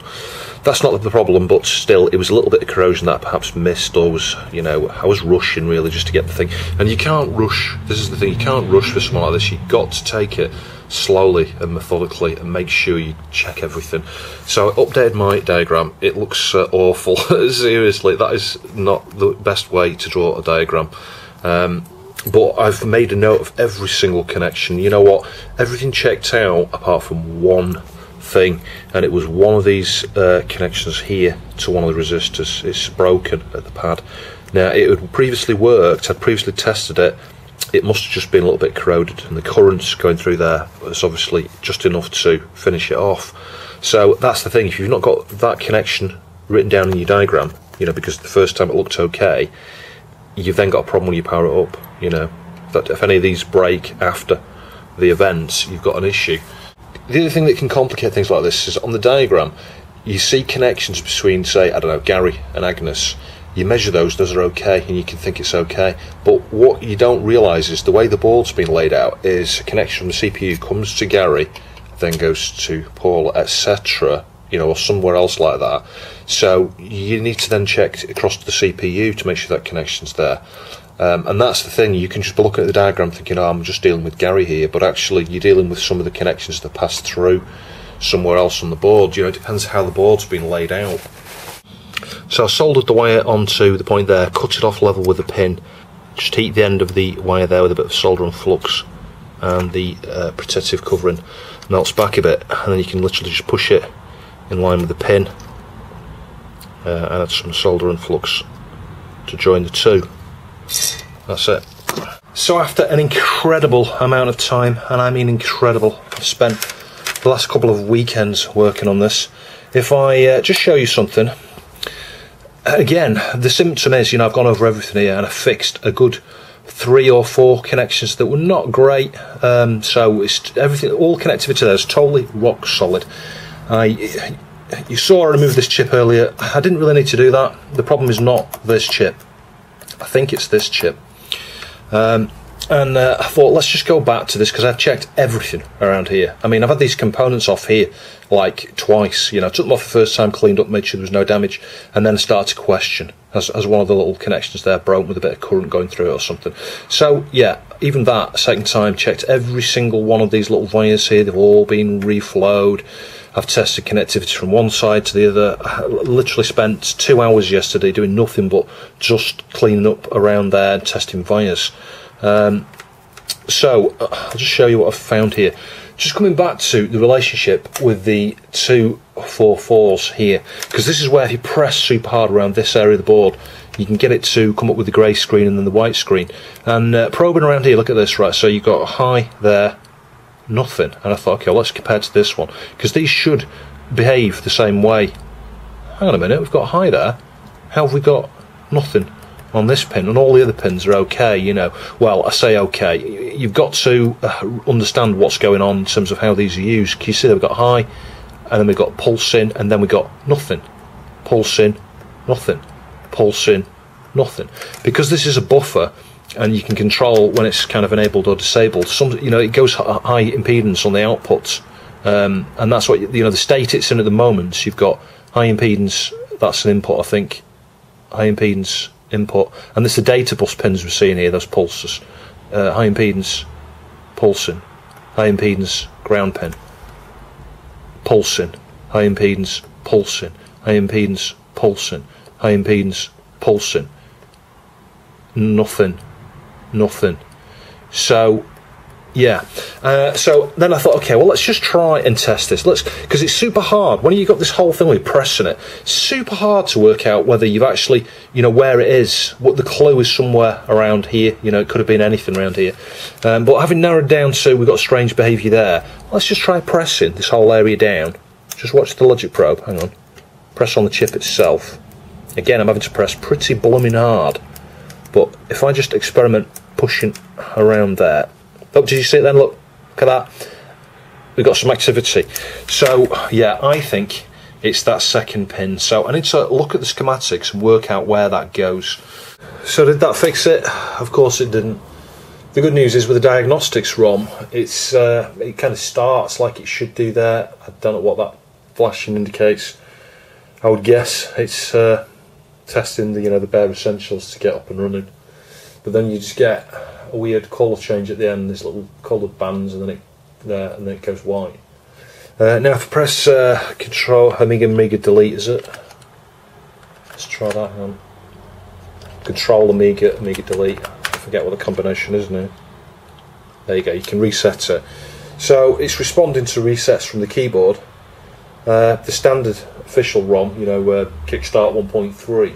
That's not the problem, but still, it was a little bit of corrosion that I perhaps missed, or was, you know, I was rushing really just to get the thing. And you can't rush, this is the thing, you can't rush for something like this. You've got to take it slowly and methodically and make sure you check everything. So I updated my diagram. It looks awful. Seriously, that is not the best way to draw a diagram. But I've made a note of every single connection. You know what? Everything checked out apart from one thing, and it was one of these connections here to one of the resistors. It's broken at the pad. Now, it had previously worked. I'd previously tested it. It must have just been a little bit corroded, and the currents going through there was obviously just enough to finish it off. So that's the thing. If you've not got that connection written down in your diagram, you know, because the first time it looked okay, you've then got a problem when you power it up. You know, that if any of these break after the event, you've got an issue. The other thing that can complicate things like this is on the diagram, you see connections between, say, I don't know, Gary and Agnes. You measure those are okay, and you can think it's okay. But what you don't realise is the way the board's been laid out is a connection from the CPU comes to Gary, then goes to Paul, etc., you know, or somewhere else like that. So you need to then check across to the CPU to make sure that connection's there. And that's the thing, you can just be looking at the diagram thinking, oh, I'm just dealing with Gary here, but actually you're dealing with some of the connections that pass through somewhere else on the board. You know, it depends how the board's been laid out. So I soldered the wire onto the point there, cut it off level with a pin, just heat the end of the wire there with a bit of solder and flux, and the protective covering melts back a bit, and then you can literally just push it in line with the pin and add some solder and flux to join the two. That's it. So after an incredible amount of time, and I mean incredible, I've spent the last couple of weekends working on this. If I just show you something, again, the symptom is, you know, I've gone over everything here and I fixed a good 3 or 4 connections that were not great. So it's everything, all connectivity there is totally rock solid. You saw I removed this chip earlier. I didn't really need to do that. The problem is not this chip. I think it's this chip. And I thought, let's just go back to this, because I've checked everything around here. I mean, I've had these components off here like twice. You know, I took them off the first time, cleaned up, made sure there was no damage, and then I started to question as one of the little connections there broke with a bit of current going through it or something. So yeah, even that second time, checked every single one of these little wires here. They've all been reflowed. I've tested connectivity from one side to the other. I literally spent 2 hours yesterday doing nothing but just cleaning up around there and testing wires. So I'll just show you what I've found here. Just coming back to the relationship with the 244s here, because this is where if you press super hard around this area of the board, you can get it to come up with the grey screen and then the white screen. And probing around here, look at this, right, so you've got a high there, nothing, and I thought, okay, well, let's compare to this one, because these should behave the same way. Hang on a minute, we've got high there, how have we got nothing on this pin, and all the other pins are okay, you know? Well, I say okay, you've got to understand what's going on in terms of how these are used. Can you see that we've got high, and then we've got pulse in, and then we've got nothing, pulse in, nothing, pulse in, nothing. Because this is a buffer, and you can control when it's kind of enabled or disabled. Some, you know, it goes high impedance on the outputs, and that's what, you know, the state it's in at the moment. You've got high impedance, that's an input, I think, high impedance input, and this is the data bus pins we're seeing here, those pulses. High impedance, pulsing, high impedance, ground pin, pulsing, high impedance, pulsing, high impedance, pulsing, high impedance, pulsing, nothing. So yeah, so then I thought, okay, well, let's just try and test this. Because it's super hard when you've got this whole thing where you're pressing it. It's super hard to work out whether you've actually, you know, where it is. What the clue is somewhere around here. You know, it could have been anything around here. But having narrowed down to we've got strange behaviour there, let's just try pressing this whole area down. Just watch the logic probe. Hang on. Press on the chip itself. Again, I'm having to press pretty blooming hard. But if I just experiment pushing around there. Oh, did you see it then? Look at that. We've got some activity. So, yeah, I think it's that second pin. So I need to look at the schematics and work out where that goes. So did that fix it? Of course it didn't. The good news is with the diagnostics ROM, it kind of starts like it should do there. I don't know what that flashing indicates. I would guess it's testing the the bare essentials to get up and running. But then you just get a weird colour change at the end. There's little coloured bands, and then it goes white. Now if I press Control Amiga delete, is it? Let's try that one. Control Amiga delete. I forget what the combination is now. There you go. You can reset it. So it's responding to resets from the keyboard. The standard official ROM, Kickstart 1.3,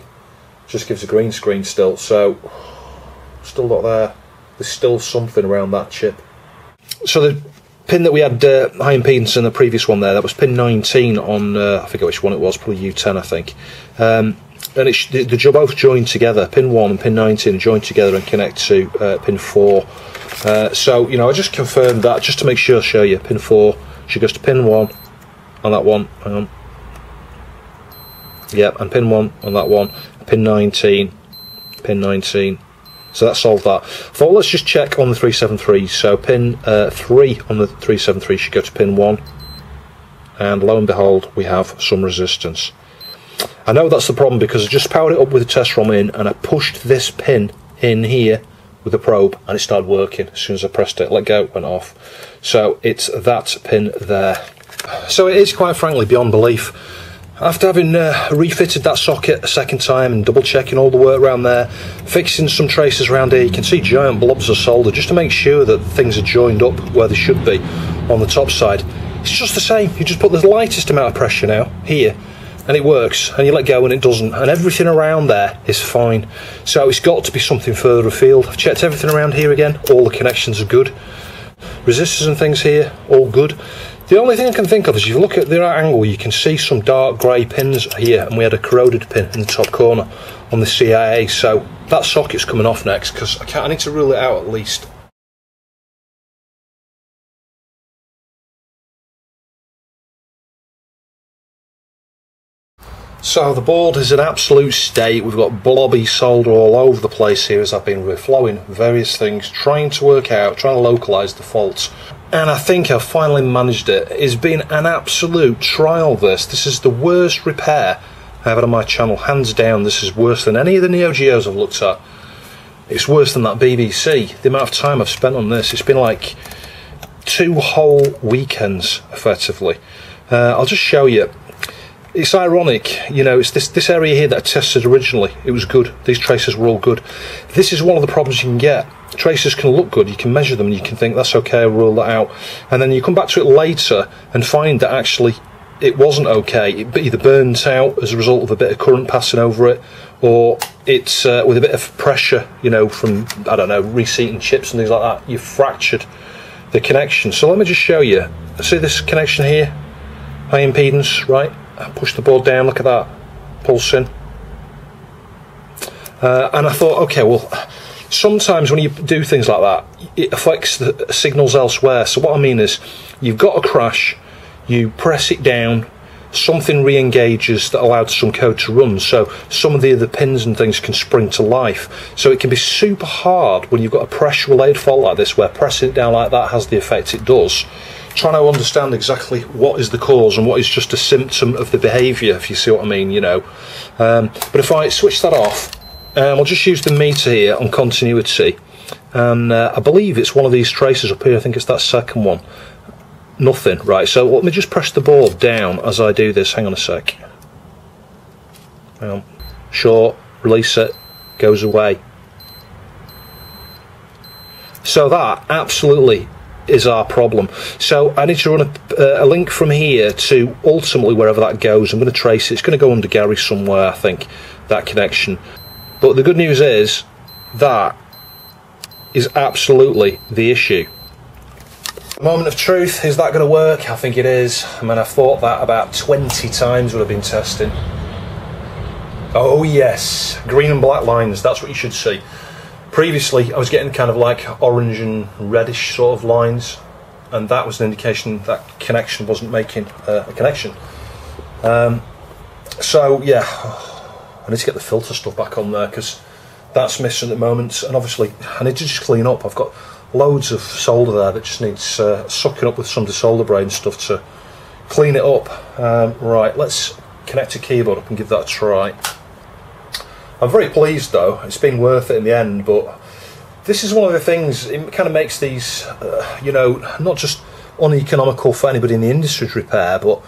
just gives a green screen still. So still not there. There's still something around that chip. So the pin that we had high impedance in the previous one there, that was pin 19 on, I forget which one it was, probably U10 I think. And they're both joined together, pin 1 and pin 19 are joined together and connect to pin 4. So, I just confirmed that just to make sure. I'll show you. Pin 4, she goes to pin 1 on that one, hang on. Yep, and pin 1 on that one, pin 19, so that solved that. So let's just check on the 373. So pin 3 on the 373 should go to pin 1, and lo and behold, we have some resistance. I know that's the problem because I just powered it up with the test ROM in, and I pushed this pin in here with a probe, and it started working. As soon as I pressed it, let go, went off. So it's that pin there. So it is quite frankly beyond belief. After having refitted that socket a second time and double checking all the work around there, fixing some traces around here, you can see giant blobs of solder just to make sure that things are joined up where they should be on the top side. It's just the same. You just put the lightest amount of pressure now here, and it works, and you let go and it doesn't, and everything around there is fine. So it's got to be something further afield. I've checked everything around here again, all the connections are good. Resistors and things here, all good. The only thing I can think of is if you look at the right angle, you can see some dark grey pins here, and we had a corroded pin in the top corner on the CIA, so that socket's coming off next, because I need to rule it out at least. So the board is in absolute state. We've got blobby solder all over the place here as I've been reflowing various things, trying to localise the faults. And I think I've finally managed it. It's been an absolute trial, this. This is the worst repair I've had on my channel. Hands down, this is worse than any of the Neo Geos I've looked at. It's worse than that BBC. The amount of time I've spent on this, it's been like 2 whole weekends, effectively. I'll just show you. It's ironic, it's this area here that I tested originally. It was good. These traces were all good. This is one of the problems you can get. Traces can look good, you can measure them and you can think that's okay, I'll rule that out. And then you come back to it later and find that actually it wasn't okay. It either burns out as a result of a bit of current passing over it, or it's with a bit of pressure, from, I don't know, reseating chips and things like that, you've fractured the connection. So let me just show you. See this connection here? High impedance, right? I push the board down, look at that, pulsing. And I thought, okay, well, sometimes when you do things like that, it affects the signals elsewhere. So what I mean is, you've got a crash, you press it down, something re-engages that allows some code to run, so some of the other pins and things can spring to life. So it can be super hard when you've got a pressure-related fault like this, where pressing it down like that has the effect it does. Trying to understand exactly what is the cause and what is just a symptom of the behaviour, if you see what I mean, But if I switch that off, I'll just use the meter here on continuity, and I believe it's one of these traces up here. I think it's that second one. Nothing, right? So let me just press the board down as I do this. Hang on a sec. Hang on. Short, release it, goes away. So that absolutely is our problem. So I need to run a link from here to ultimately wherever that goes. I'm going to trace it. It's going to go under Gary somewhere, I think, that connection. But the good news is that is absolutely the issue. Moment of truth, is that going to work? I think it is. I mean, I've thought that about 20 times when I've been testing. Oh yes, green and black lines, that's what you should see. Previously I was getting kind of like orange and reddish sort of lines, and that was an indication that connection wasn't making a connection. So yeah, I need to get the filter stuff back on there because that's missing at the moment, and obviously I need to just clean up. I've got loads of solder there that just needs sucking up with some desolder braid and stuff to clean it up. Right, let's connect a keyboard up and give that a try. I'm very pleased though, it's been worth it in the end, but this is one of the things, it kind of makes these, you know, not just uneconomical for anybody in the industry to repair, but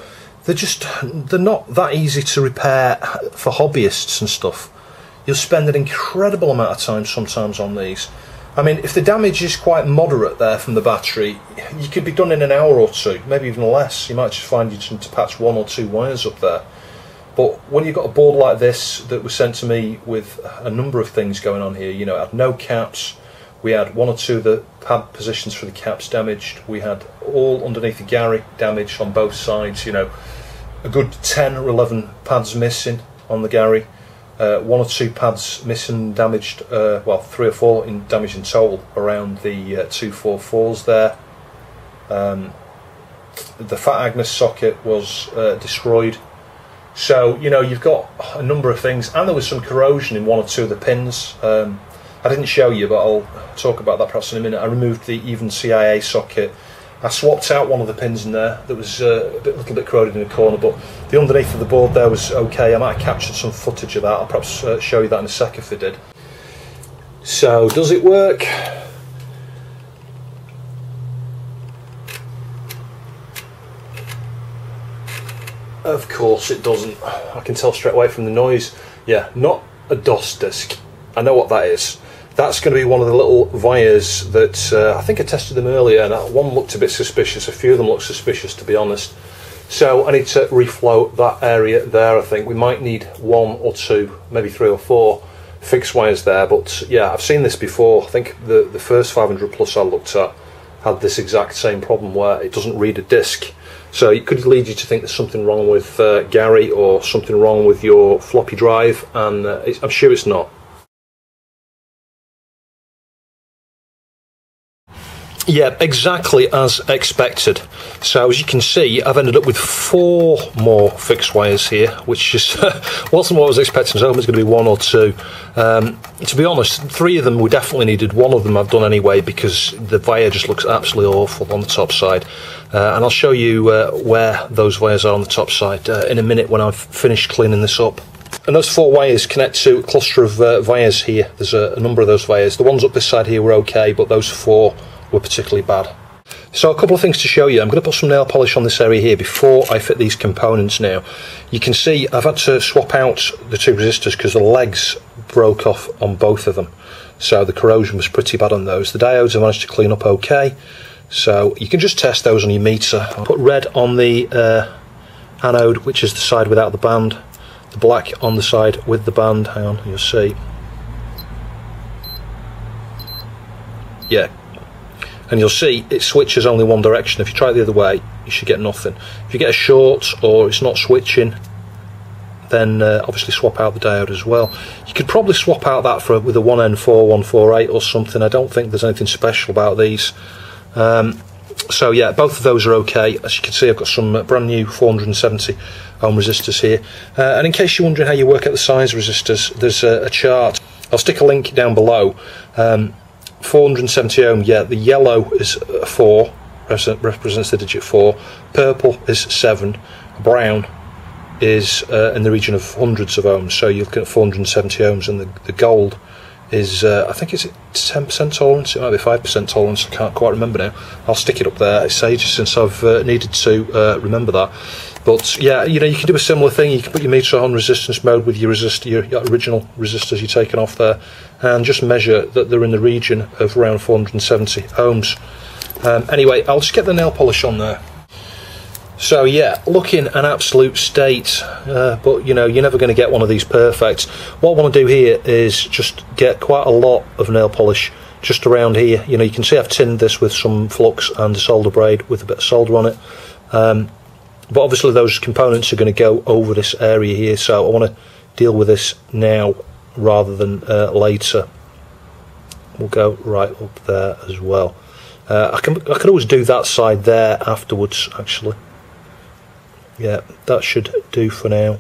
they're not that easy to repair for hobbyists and stuff. You'll spend an incredible amount of time sometimes on these. I mean, if the damage is quite moderate there from the battery, you could be done in an hour or two, maybe even less. You might just find you need to patch 1 or 2 wires up there. But when you've got a board like this that was sent to me with a number of things going on here, you know, it had no caps, we had 1 or 2 of the pad positions for the caps damaged, we had all underneath the Gary damaged on both sides, you know, a good 10 or 11 pads missing on the Gary, 1 or 2 pads missing, damaged, well 3 or 4 damaged in total around the 244s there. The Fat Agnes socket was destroyed. So, you know, you've got a number of things, and there was some corrosion in 1 or 2 of the pins. I didn't show you, but I'll talk about that perhaps in a minute. I removed the even CIA socket. I swapped out 1 of the pins in there that was a little bit corroded in the corner, but the underneath of the board there was okay. I might have captured some footage of that. I'll perhaps show you that in a sec if it did. So, does it work? Of course it doesn't. I can tell straight away from the noise. Yeah, not a DOS disk. I know what that is. That's going to be one of the little wires that I think I tested them earlier, and that one looked a bit suspicious. A few of them look suspicious, to be honest. So I need to reflow that area there. I think we might need 1 or 2, maybe 3 or 4 fixed wires there. But yeah, I've seen this before. I think the first 500 plus I looked at had this exact same problem where it doesn't read a disk. So it could lead you to think there's something wrong with Gary or something wrong with your floppy drive, and I'm sure it's not. Yeah, exactly as expected. So as you can see, I've ended up with 4 more fixed wires here, which is wasn't what I was expecting. So I was hoping it's going to be 1 or 2. To be honest, 3 of them we definitely needed. 1 of them I've done anyway because the wire just looks absolutely awful on the top side. And I'll show you where those wires are on the top side in a minute when I've finished cleaning this up. And those 4 wires connect to a cluster of wires here. There's a number of those wires. The ones up this side here were okay, but those 4 were particularly bad. So a couple of things to show you. I'm going to put some nail polish on this area here before I fit these components now. You can see I've had to swap out the 2 resistors because the legs broke off on both of them. So the corrosion was pretty bad on those. The diodes I managed to clean up okay. So you can just test those on your meter. I'll put red on the anode, which is the side without the band. The black on the side with the band. Hang on, you'll see. Yeah. And you'll see it switches only one direction. If you try it the other way, you should get nothing. If you get a short or it's not switching, then obviously swap out the diode as well. You could probably swap out that with a 1N4, 148 or something. I don't think there's anything special about these. So yeah, both of those are okay. As you can see, I've got some brand new 470 ohm resistors here. And in case you're wondering how you work out the size of resistors, there's a chart. I'll stick a link down below. 470 ohm, yeah, the yellow is 4, represents the digit 4, purple is 7, brown is in the region of hundreds of ohms, so you're looking at 470 ohms, and the gold is, I think it's 10% tolerance, it might be 5% tolerance, I can't quite remember now. I'll stick it up there. It's ages since I've needed to remember that. But yeah, you know, you can do a similar thing. You can put your meter on resistance mode with your original resistors you're taking off there, and just measure that they're in the region of around 470 ohms. Anyway, I'll just get the nail polish on there. So yeah, looking an absolute state, but you know, you're never going to get one of these perfect. What I want to do here is just get quite a lot of nail polish just around here. You know, you can see I've tinned this with some flux and a solder braid with a bit of solder on it. But obviously those components are going to go over this area here, so I want to deal with this now rather than later. We'll go right up there as well. I could always do that side there afterwards, actually. Yeah, that should do for now.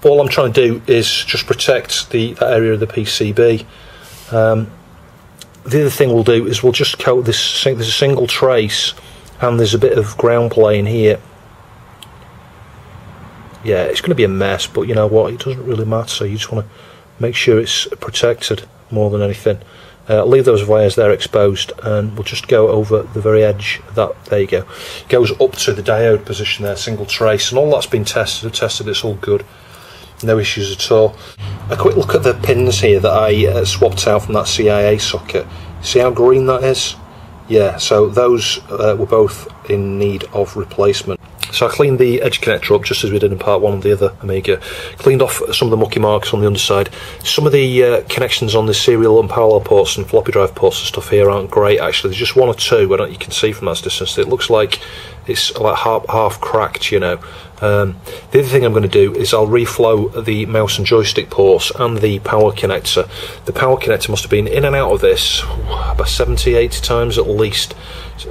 All I'm trying to do is just protect that area of the PCB. The other thing we'll do is we'll just coat this. There's a single trace and there's a bit of ground plane here. Yeah, it's going to be a mess, but you know what, it doesn't really matter, so you just want to make sure it's protected more than anything. Leave those wires there exposed, and we'll just go over the very edge of that. There you go. It goes up to the diode position there, single trace, and all that's been tested. I've tested, it's all good. No issues at all. A quick look at the pins here that I swapped out from that CIA socket. See how green that is? Yeah, so those were both in need of replacement. So I cleaned the edge connector up just as we did in part 1 of the other Amiga. Cleaned off some of the mucky marks on the underside. Some of the connections on the serial and parallel ports and floppy drive ports and stuff here aren't great actually. There's just one or two, I don't you can see from that distance. It looks like it's like half cracked, you know. The other thing I'm going to do is I'll reflow the mouse and joystick ports and the power connector. The power connector must have been in and out of this about 70-80 times at least,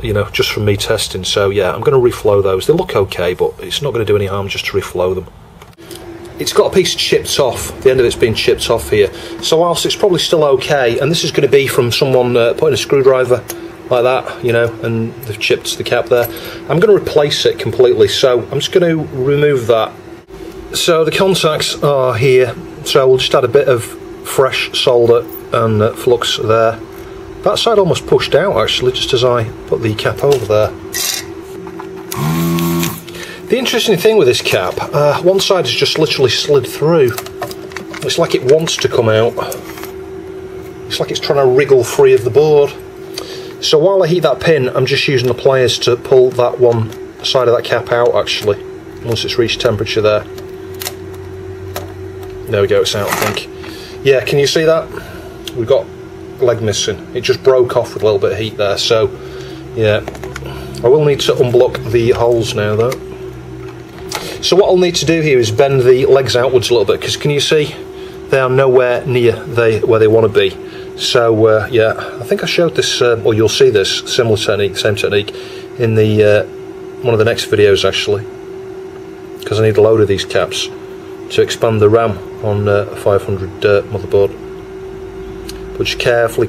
you know, just from me testing. So yeah, I'm going to reflow those. They look okay, but it's not going to do any harm just to reflow them. It's got a piece chipped off, the end of it's been chipped off here. So whilst it's probably still okay, and this is going to be from someone putting a screwdriver like that, you know, and they've chipped the cap there, I'm going to replace it completely. So I'm just going to remove that. So the contacts are here, so we'll just add a bit of fresh solder and flux there. That side almost pushed out actually, just as I put the cap over there. The interesting thing with this cap, one side has just literally slid through. It's like it wants to come out. It's like it's trying to wriggle free of the board. So while I heat that pin, I'm just using the pliers to pull that one side of that cap out actually, once it's reached temperature there. There we go, it's out I think. Yeah, can you see that? We've got leg missing. It just broke off with a little bit of heat there, so yeah. I will need to unblock the holes now though. So what I'll need to do here is bend the legs outwards a little bit, because can you see they are nowhere near where they want to be. So yeah, I think I showed this, or you'll see this similar technique, same technique, in the one of the next videos actually, because I need a load of these caps to expand the RAM on a 500 motherboard. But just carefully,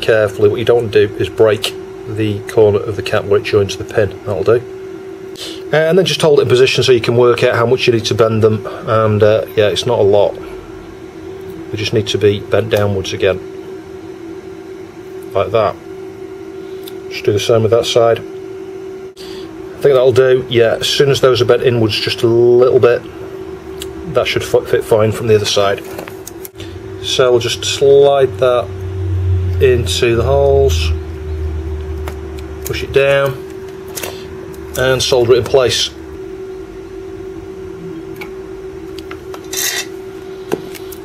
what you don't want to do is break the corner of the cap where it joins the pin. That'll do. And then just hold it in position so you can work out how much you need to bend them, and yeah, it's not a lot. They just need to be bent downwards again, like that. Just do the same with that side. I think that'll do. Yeah, as soon as those are bent inwards just a little bit, that should fit fine from the other side. So we'll just slide that into the holes, push it down, and solder it in place.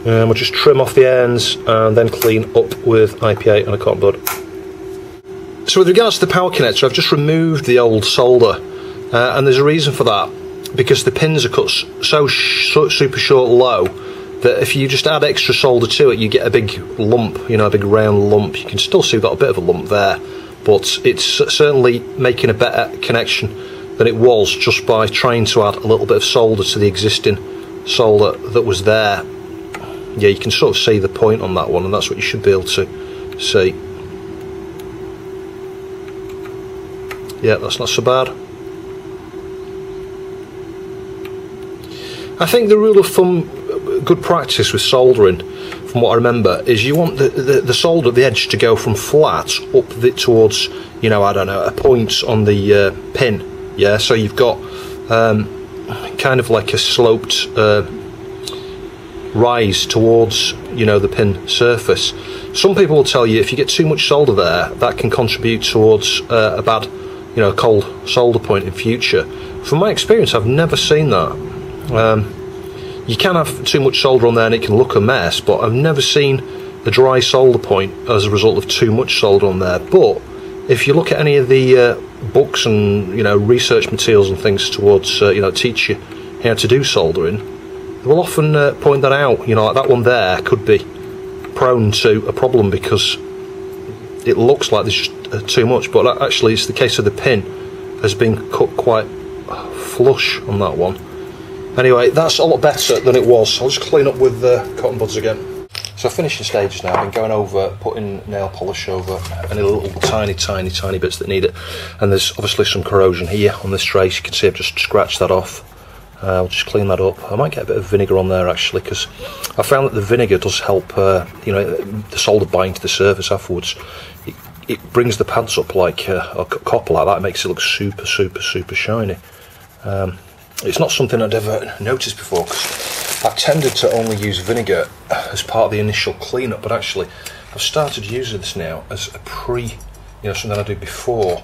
And we'll just trim off the ends and then clean up with IPA and a cotton bud. So with regards to the power connector, I've just removed the old solder, and there's a reason for that, because the pins are cut so super short low that if you just add extra solder to it, you get a big lump, you know, a big round lump. You can still see we've got a bit of a lump there, but it's certainly making a better connection than it was just by trying to add a little bit of solder to the existing solder that was there. Yeah, you can sort of see the point on that one, and that's what you should be able to see. Yeah, that's not so bad. I think the rule of thumb, good practice with soldering, from what I remember, is you want the solder at the edge to go from flat up towards, you know, I don't know, a point on the pin. Yeah, so you've got kind of like a sloped rise towards, you know, the pin surface. Some people will tell you if you get too much solder there, that can contribute towards a bad, you know, cold solder point in future. From my experience, I've never seen that. You can have too much solder on there and it can look a mess, but I've never seen a dry solder point as a result of too much solder on there. But if you look at any of the books and, you know, research materials and things towards, you know, teach you how to do soldering, they will often point that out. You know, like that one there could be prone to a problem because it looks like there's just too much, but actually it's the case of the pin has been cut quite flush on that one. Anyway, that's a lot better than it was. I'll just clean up with the cotton buds again. So finishing stages now. I've been going over, putting nail polish over any little tiny bits that need it. And there's obviously some corrosion here on this trace. You can see I've just scratched that off. I'll just clean that up. I might get a bit of vinegar on there actually, because I found that the vinegar does help, you know, the solder bind to the surface afterwards. It brings the pads up like a copper like that. It makes it look super shiny. It's not something I'd ever noticed before, because I've tended to only use vinegar as part of the initial cleanup, but actually I've started using this now as a something I do before.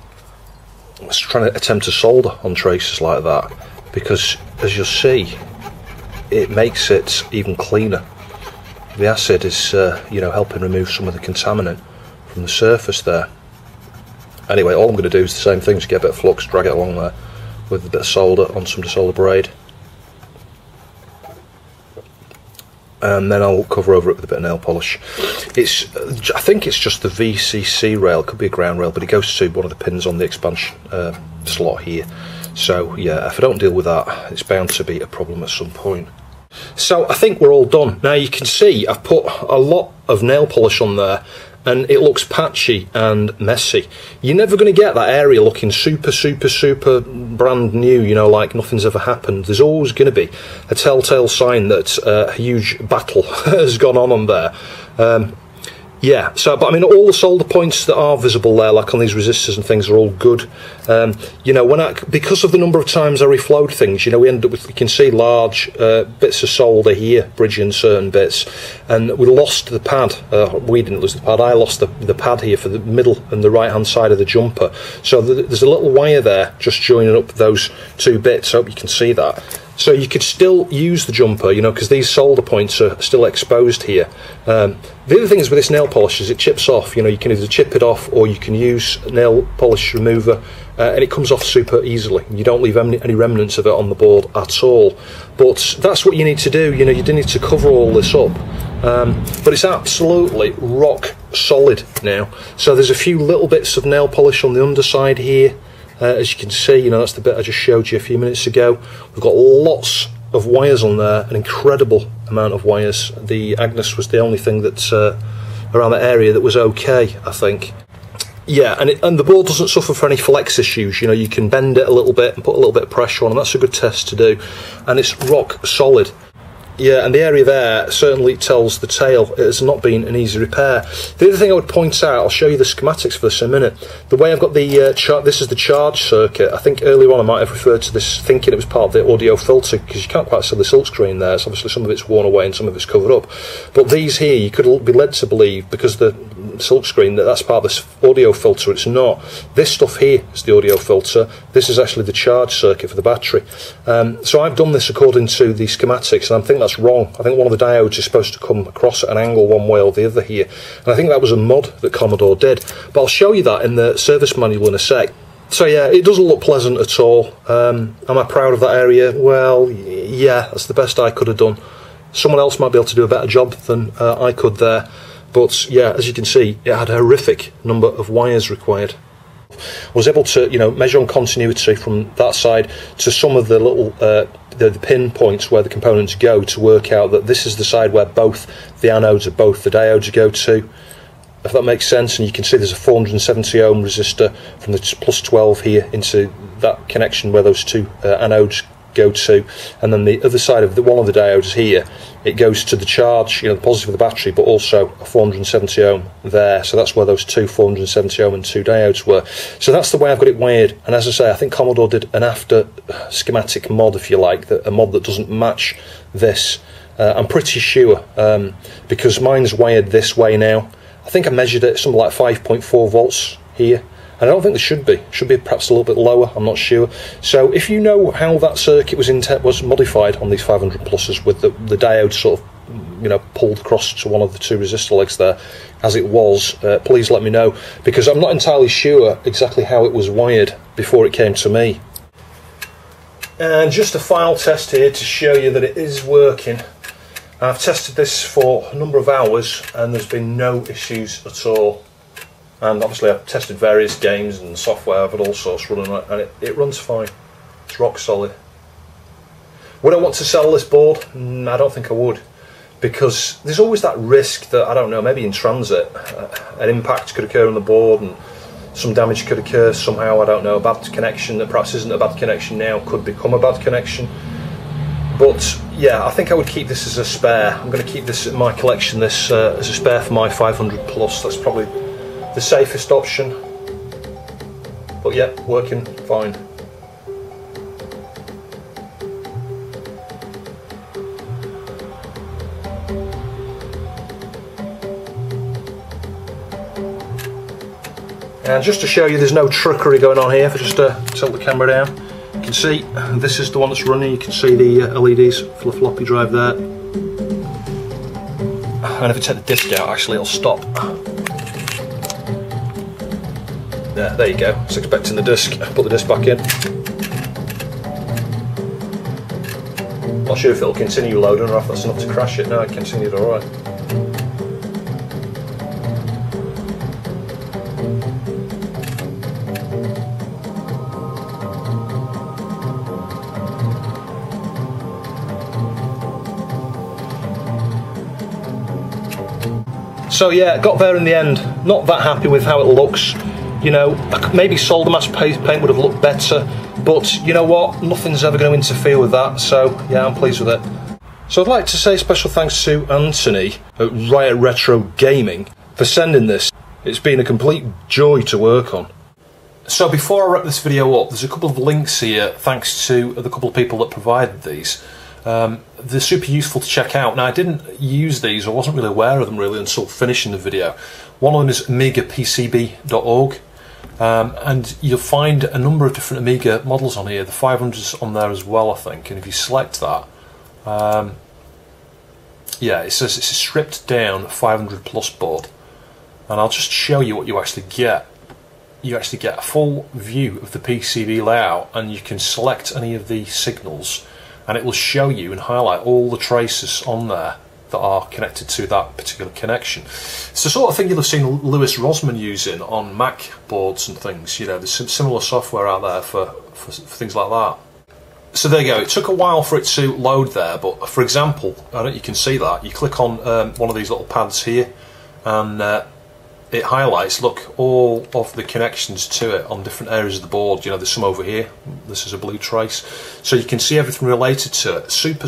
I was trying to attempt to solder on traces like that, because as you'll see, it makes it even cleaner. The acid is you know, helping remove some of the contaminant from the surface there. Anyway, all I'm going to do is the same thing, just get a bit of flux, drag it along there with a bit of solder on some desolder braid, and then I'll cover over it with a bit of nail polish. I think it's just the VCC rail, it could be a ground rail, but it goes to one of the pins on the expansion slot here. So yeah, if I don't deal with that, it's bound to be a problem at some point. So I think we're all done. Now you can see I've put a lot of nail polish on there, and it looks patchy and messy. You're never going to get that area looking super brand new, you know, like nothing's ever happened. There's always going to be a telltale sign that a huge battle has gone on there. Yeah, so, but I mean, all the solder points that are visible there, like on these resistors and things, are all good. You know, because of the number of times I reflowed things, you know, we end up with, you can see large bits of solder here, bridging certain bits, and we lost the pad. We didn't lose the pad, I lost the pad here for the middle and the right hand side of the jumper. So there's a little wire there just joining up those two bits. I hope you can see that. So you could still use the jumper, you know, because these solder points are still exposed here. The other thing is with this nail polish is it chips off. You know, you can either chip it off or you can use nail polish remover, and it comes off super easily. You don't leave any remnants of it on the board at all. But that's what you need to do. You know, you do need to cover all this up. But it's absolutely rock solid now. So there's a few little bits of nail polish on the underside here. As you can see, you know, that's the bit I just showed you a few minutes ago. We've got lots of wires on there, an incredible amount of wires. The Agnes was the only thing that's around that area that was okay, I think. Yeah, and the board doesn't suffer for any flex issues. You know, you can bend it a little bit and put a little bit of pressure on, and that's a good test to do. And it's rock solid. Yeah, and the area there certainly tells the tale. It has not been an easy repair. The other thing I would point out, I'll show you the schematics for this in a minute. The way I've got the this is the charge circuit. I think earlier on I might have referred to this thinking it was part of the audio filter, because you can't quite see the silkscreen there. So obviously some of it's worn away and some of it's covered up. But these here, you could be led to believe, because the silkscreen, that's part of this audio filter. It's not. This stuff here is the audio filter. This is actually the charge circuit for the battery. So I've done this according to the schematics, and I'm thinking that's wrong. I think one of the diodes is supposed to come across at an angle one way or the other here, and I think that was a mod that Commodore did, but I'll show you that in the service manual in a sec. So yeah, it doesn't look pleasant at all. Am I proud of that area? Well, yeah, that's the best I could have done. Someone else might be able to do a better job than I could there, but yeah, as you can see, it had a horrific number of wires required. I was able to, you know, measure on continuity from that side to some of the little the pin points where the components go, to work out that this is the side where both the anodes of both the diodes go to, if that makes sense. And you can see there's a 470 ohm resistor from the plus 12 here into that connection where those two anodes go to, and then the other side of one of the diodes here, it goes to the charge, you know, the positive of the battery, but also a 470 ohm there. So that's where those two 470 ohm and two diodes were. So that's the way I've got it wired. And as I say, I think Commodore did an after schematic mod, if you like, a mod that doesn't match this. I'm pretty sure, because mine's wired this way now. I think I measured it something like 5.4 volts here. And I don't think there should be. It should be perhaps a little bit lower, I'm not sure. So if you know how that circuit was modified on these 500 pluses, with the diode sort of, you know, pulled across to one of the two resistor legs there, as it was, please let me know, because I'm not entirely sure exactly how it was wired before it came to me. And just a file test here to show you that it is working. I've tested this for a number of hours and there's been no issues at all. And obviously I've tested various games and software, I've had all sorts running, and it runs fine. It's rock solid. Would I want to sell this board? I don't think I would, because there's always that risk that, I don't know, maybe in transit an impact could occur on the board and some damage could occur somehow. I don't know, a bad connection that perhaps isn't a bad connection now could become a bad connection. But yeah, I think I would keep this as a spare. I'm going to keep this in my collection, this as a spare for my 500 plus. That's probably the safest option. But yeah, working fine. And just to show you there's no trickery going on here, if I just tilt the camera down, you can see this is the one that's running. You can see the LEDs for the floppy drive there. And if I take the disc out, actually it'll stop. There you go. It's expecting the disc. Put the disc back in. Not sure if it'll continue loading or if that's enough to crash it. No, it continued alright. So yeah, got there in the end. Not that happy with how it looks. You know, maybe solder mask paint would have looked better, but you know what? Nothing's ever going to interfere with that, so yeah, I'm pleased with it. So I'd like to say special thanks to Anthony at Riot Retro Gaming for sending this. It's been a complete joy to work on. So before I wrap this video up, there's a couple of links here, thanks to the couple of people that provided these. They're super useful to check out. Now, I didn't use these, I wasn't really aware of them really until finishing the video. One of them is AmigaPCB.org, and you'll find a number of different Amiga models on here. The 500's on there as well, I think, and if you select that, yeah, it says it's a stripped down 500 plus board, and I'll just show you what you actually get. You actually get a full view of the PCB layout, and you can select any of the signals, and it will show you and highlight all the traces on there that are connected to that particular connection. It's the sort of thing you'll have seen Lewis Rosman using on Mac boards and things. You know, there's some similar software out there for things like that. So there you go. It took a while for it to load there, but for example, I don't know if you can see that. You click on one of these little pads here, and it highlights, look, all of the connections to it on different areas of the board. You know, there's some over here. This is a blue trace, so you can see everything related to it. Super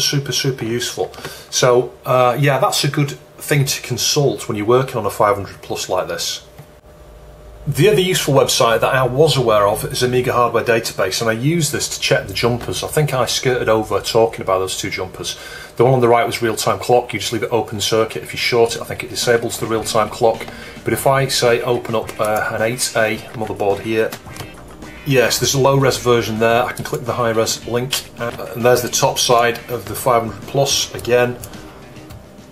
useful. So yeah, that's a good thing to consult when you're working on a 500 plus like this. The other useful website that I was aware of is Amiga Hardware Database, and I use this to check the jumpers. I think I skirted over talking about those two jumpers. The one on the right was real-time clock. You just leave it open circuit. If you short it, I think it disables the real-time clock. But if I say open up an 8A motherboard here, yes, there's a low-res version there. I can click the high-res link, and there's the top side of the 500 plus again.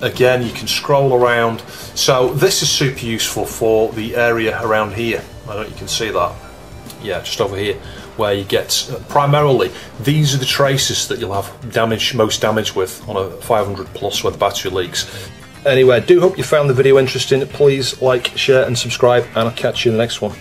Again, you can scroll around. So this is super useful for the area around here. I don't know if you can see that. Yeah, just over here, where you get primarily these are the traces that you'll have most damage with on a 500 plus where the battery leaks. Anyway, I do hope you found the video interesting. Please like, share and subscribe, and I'll catch you in the next one.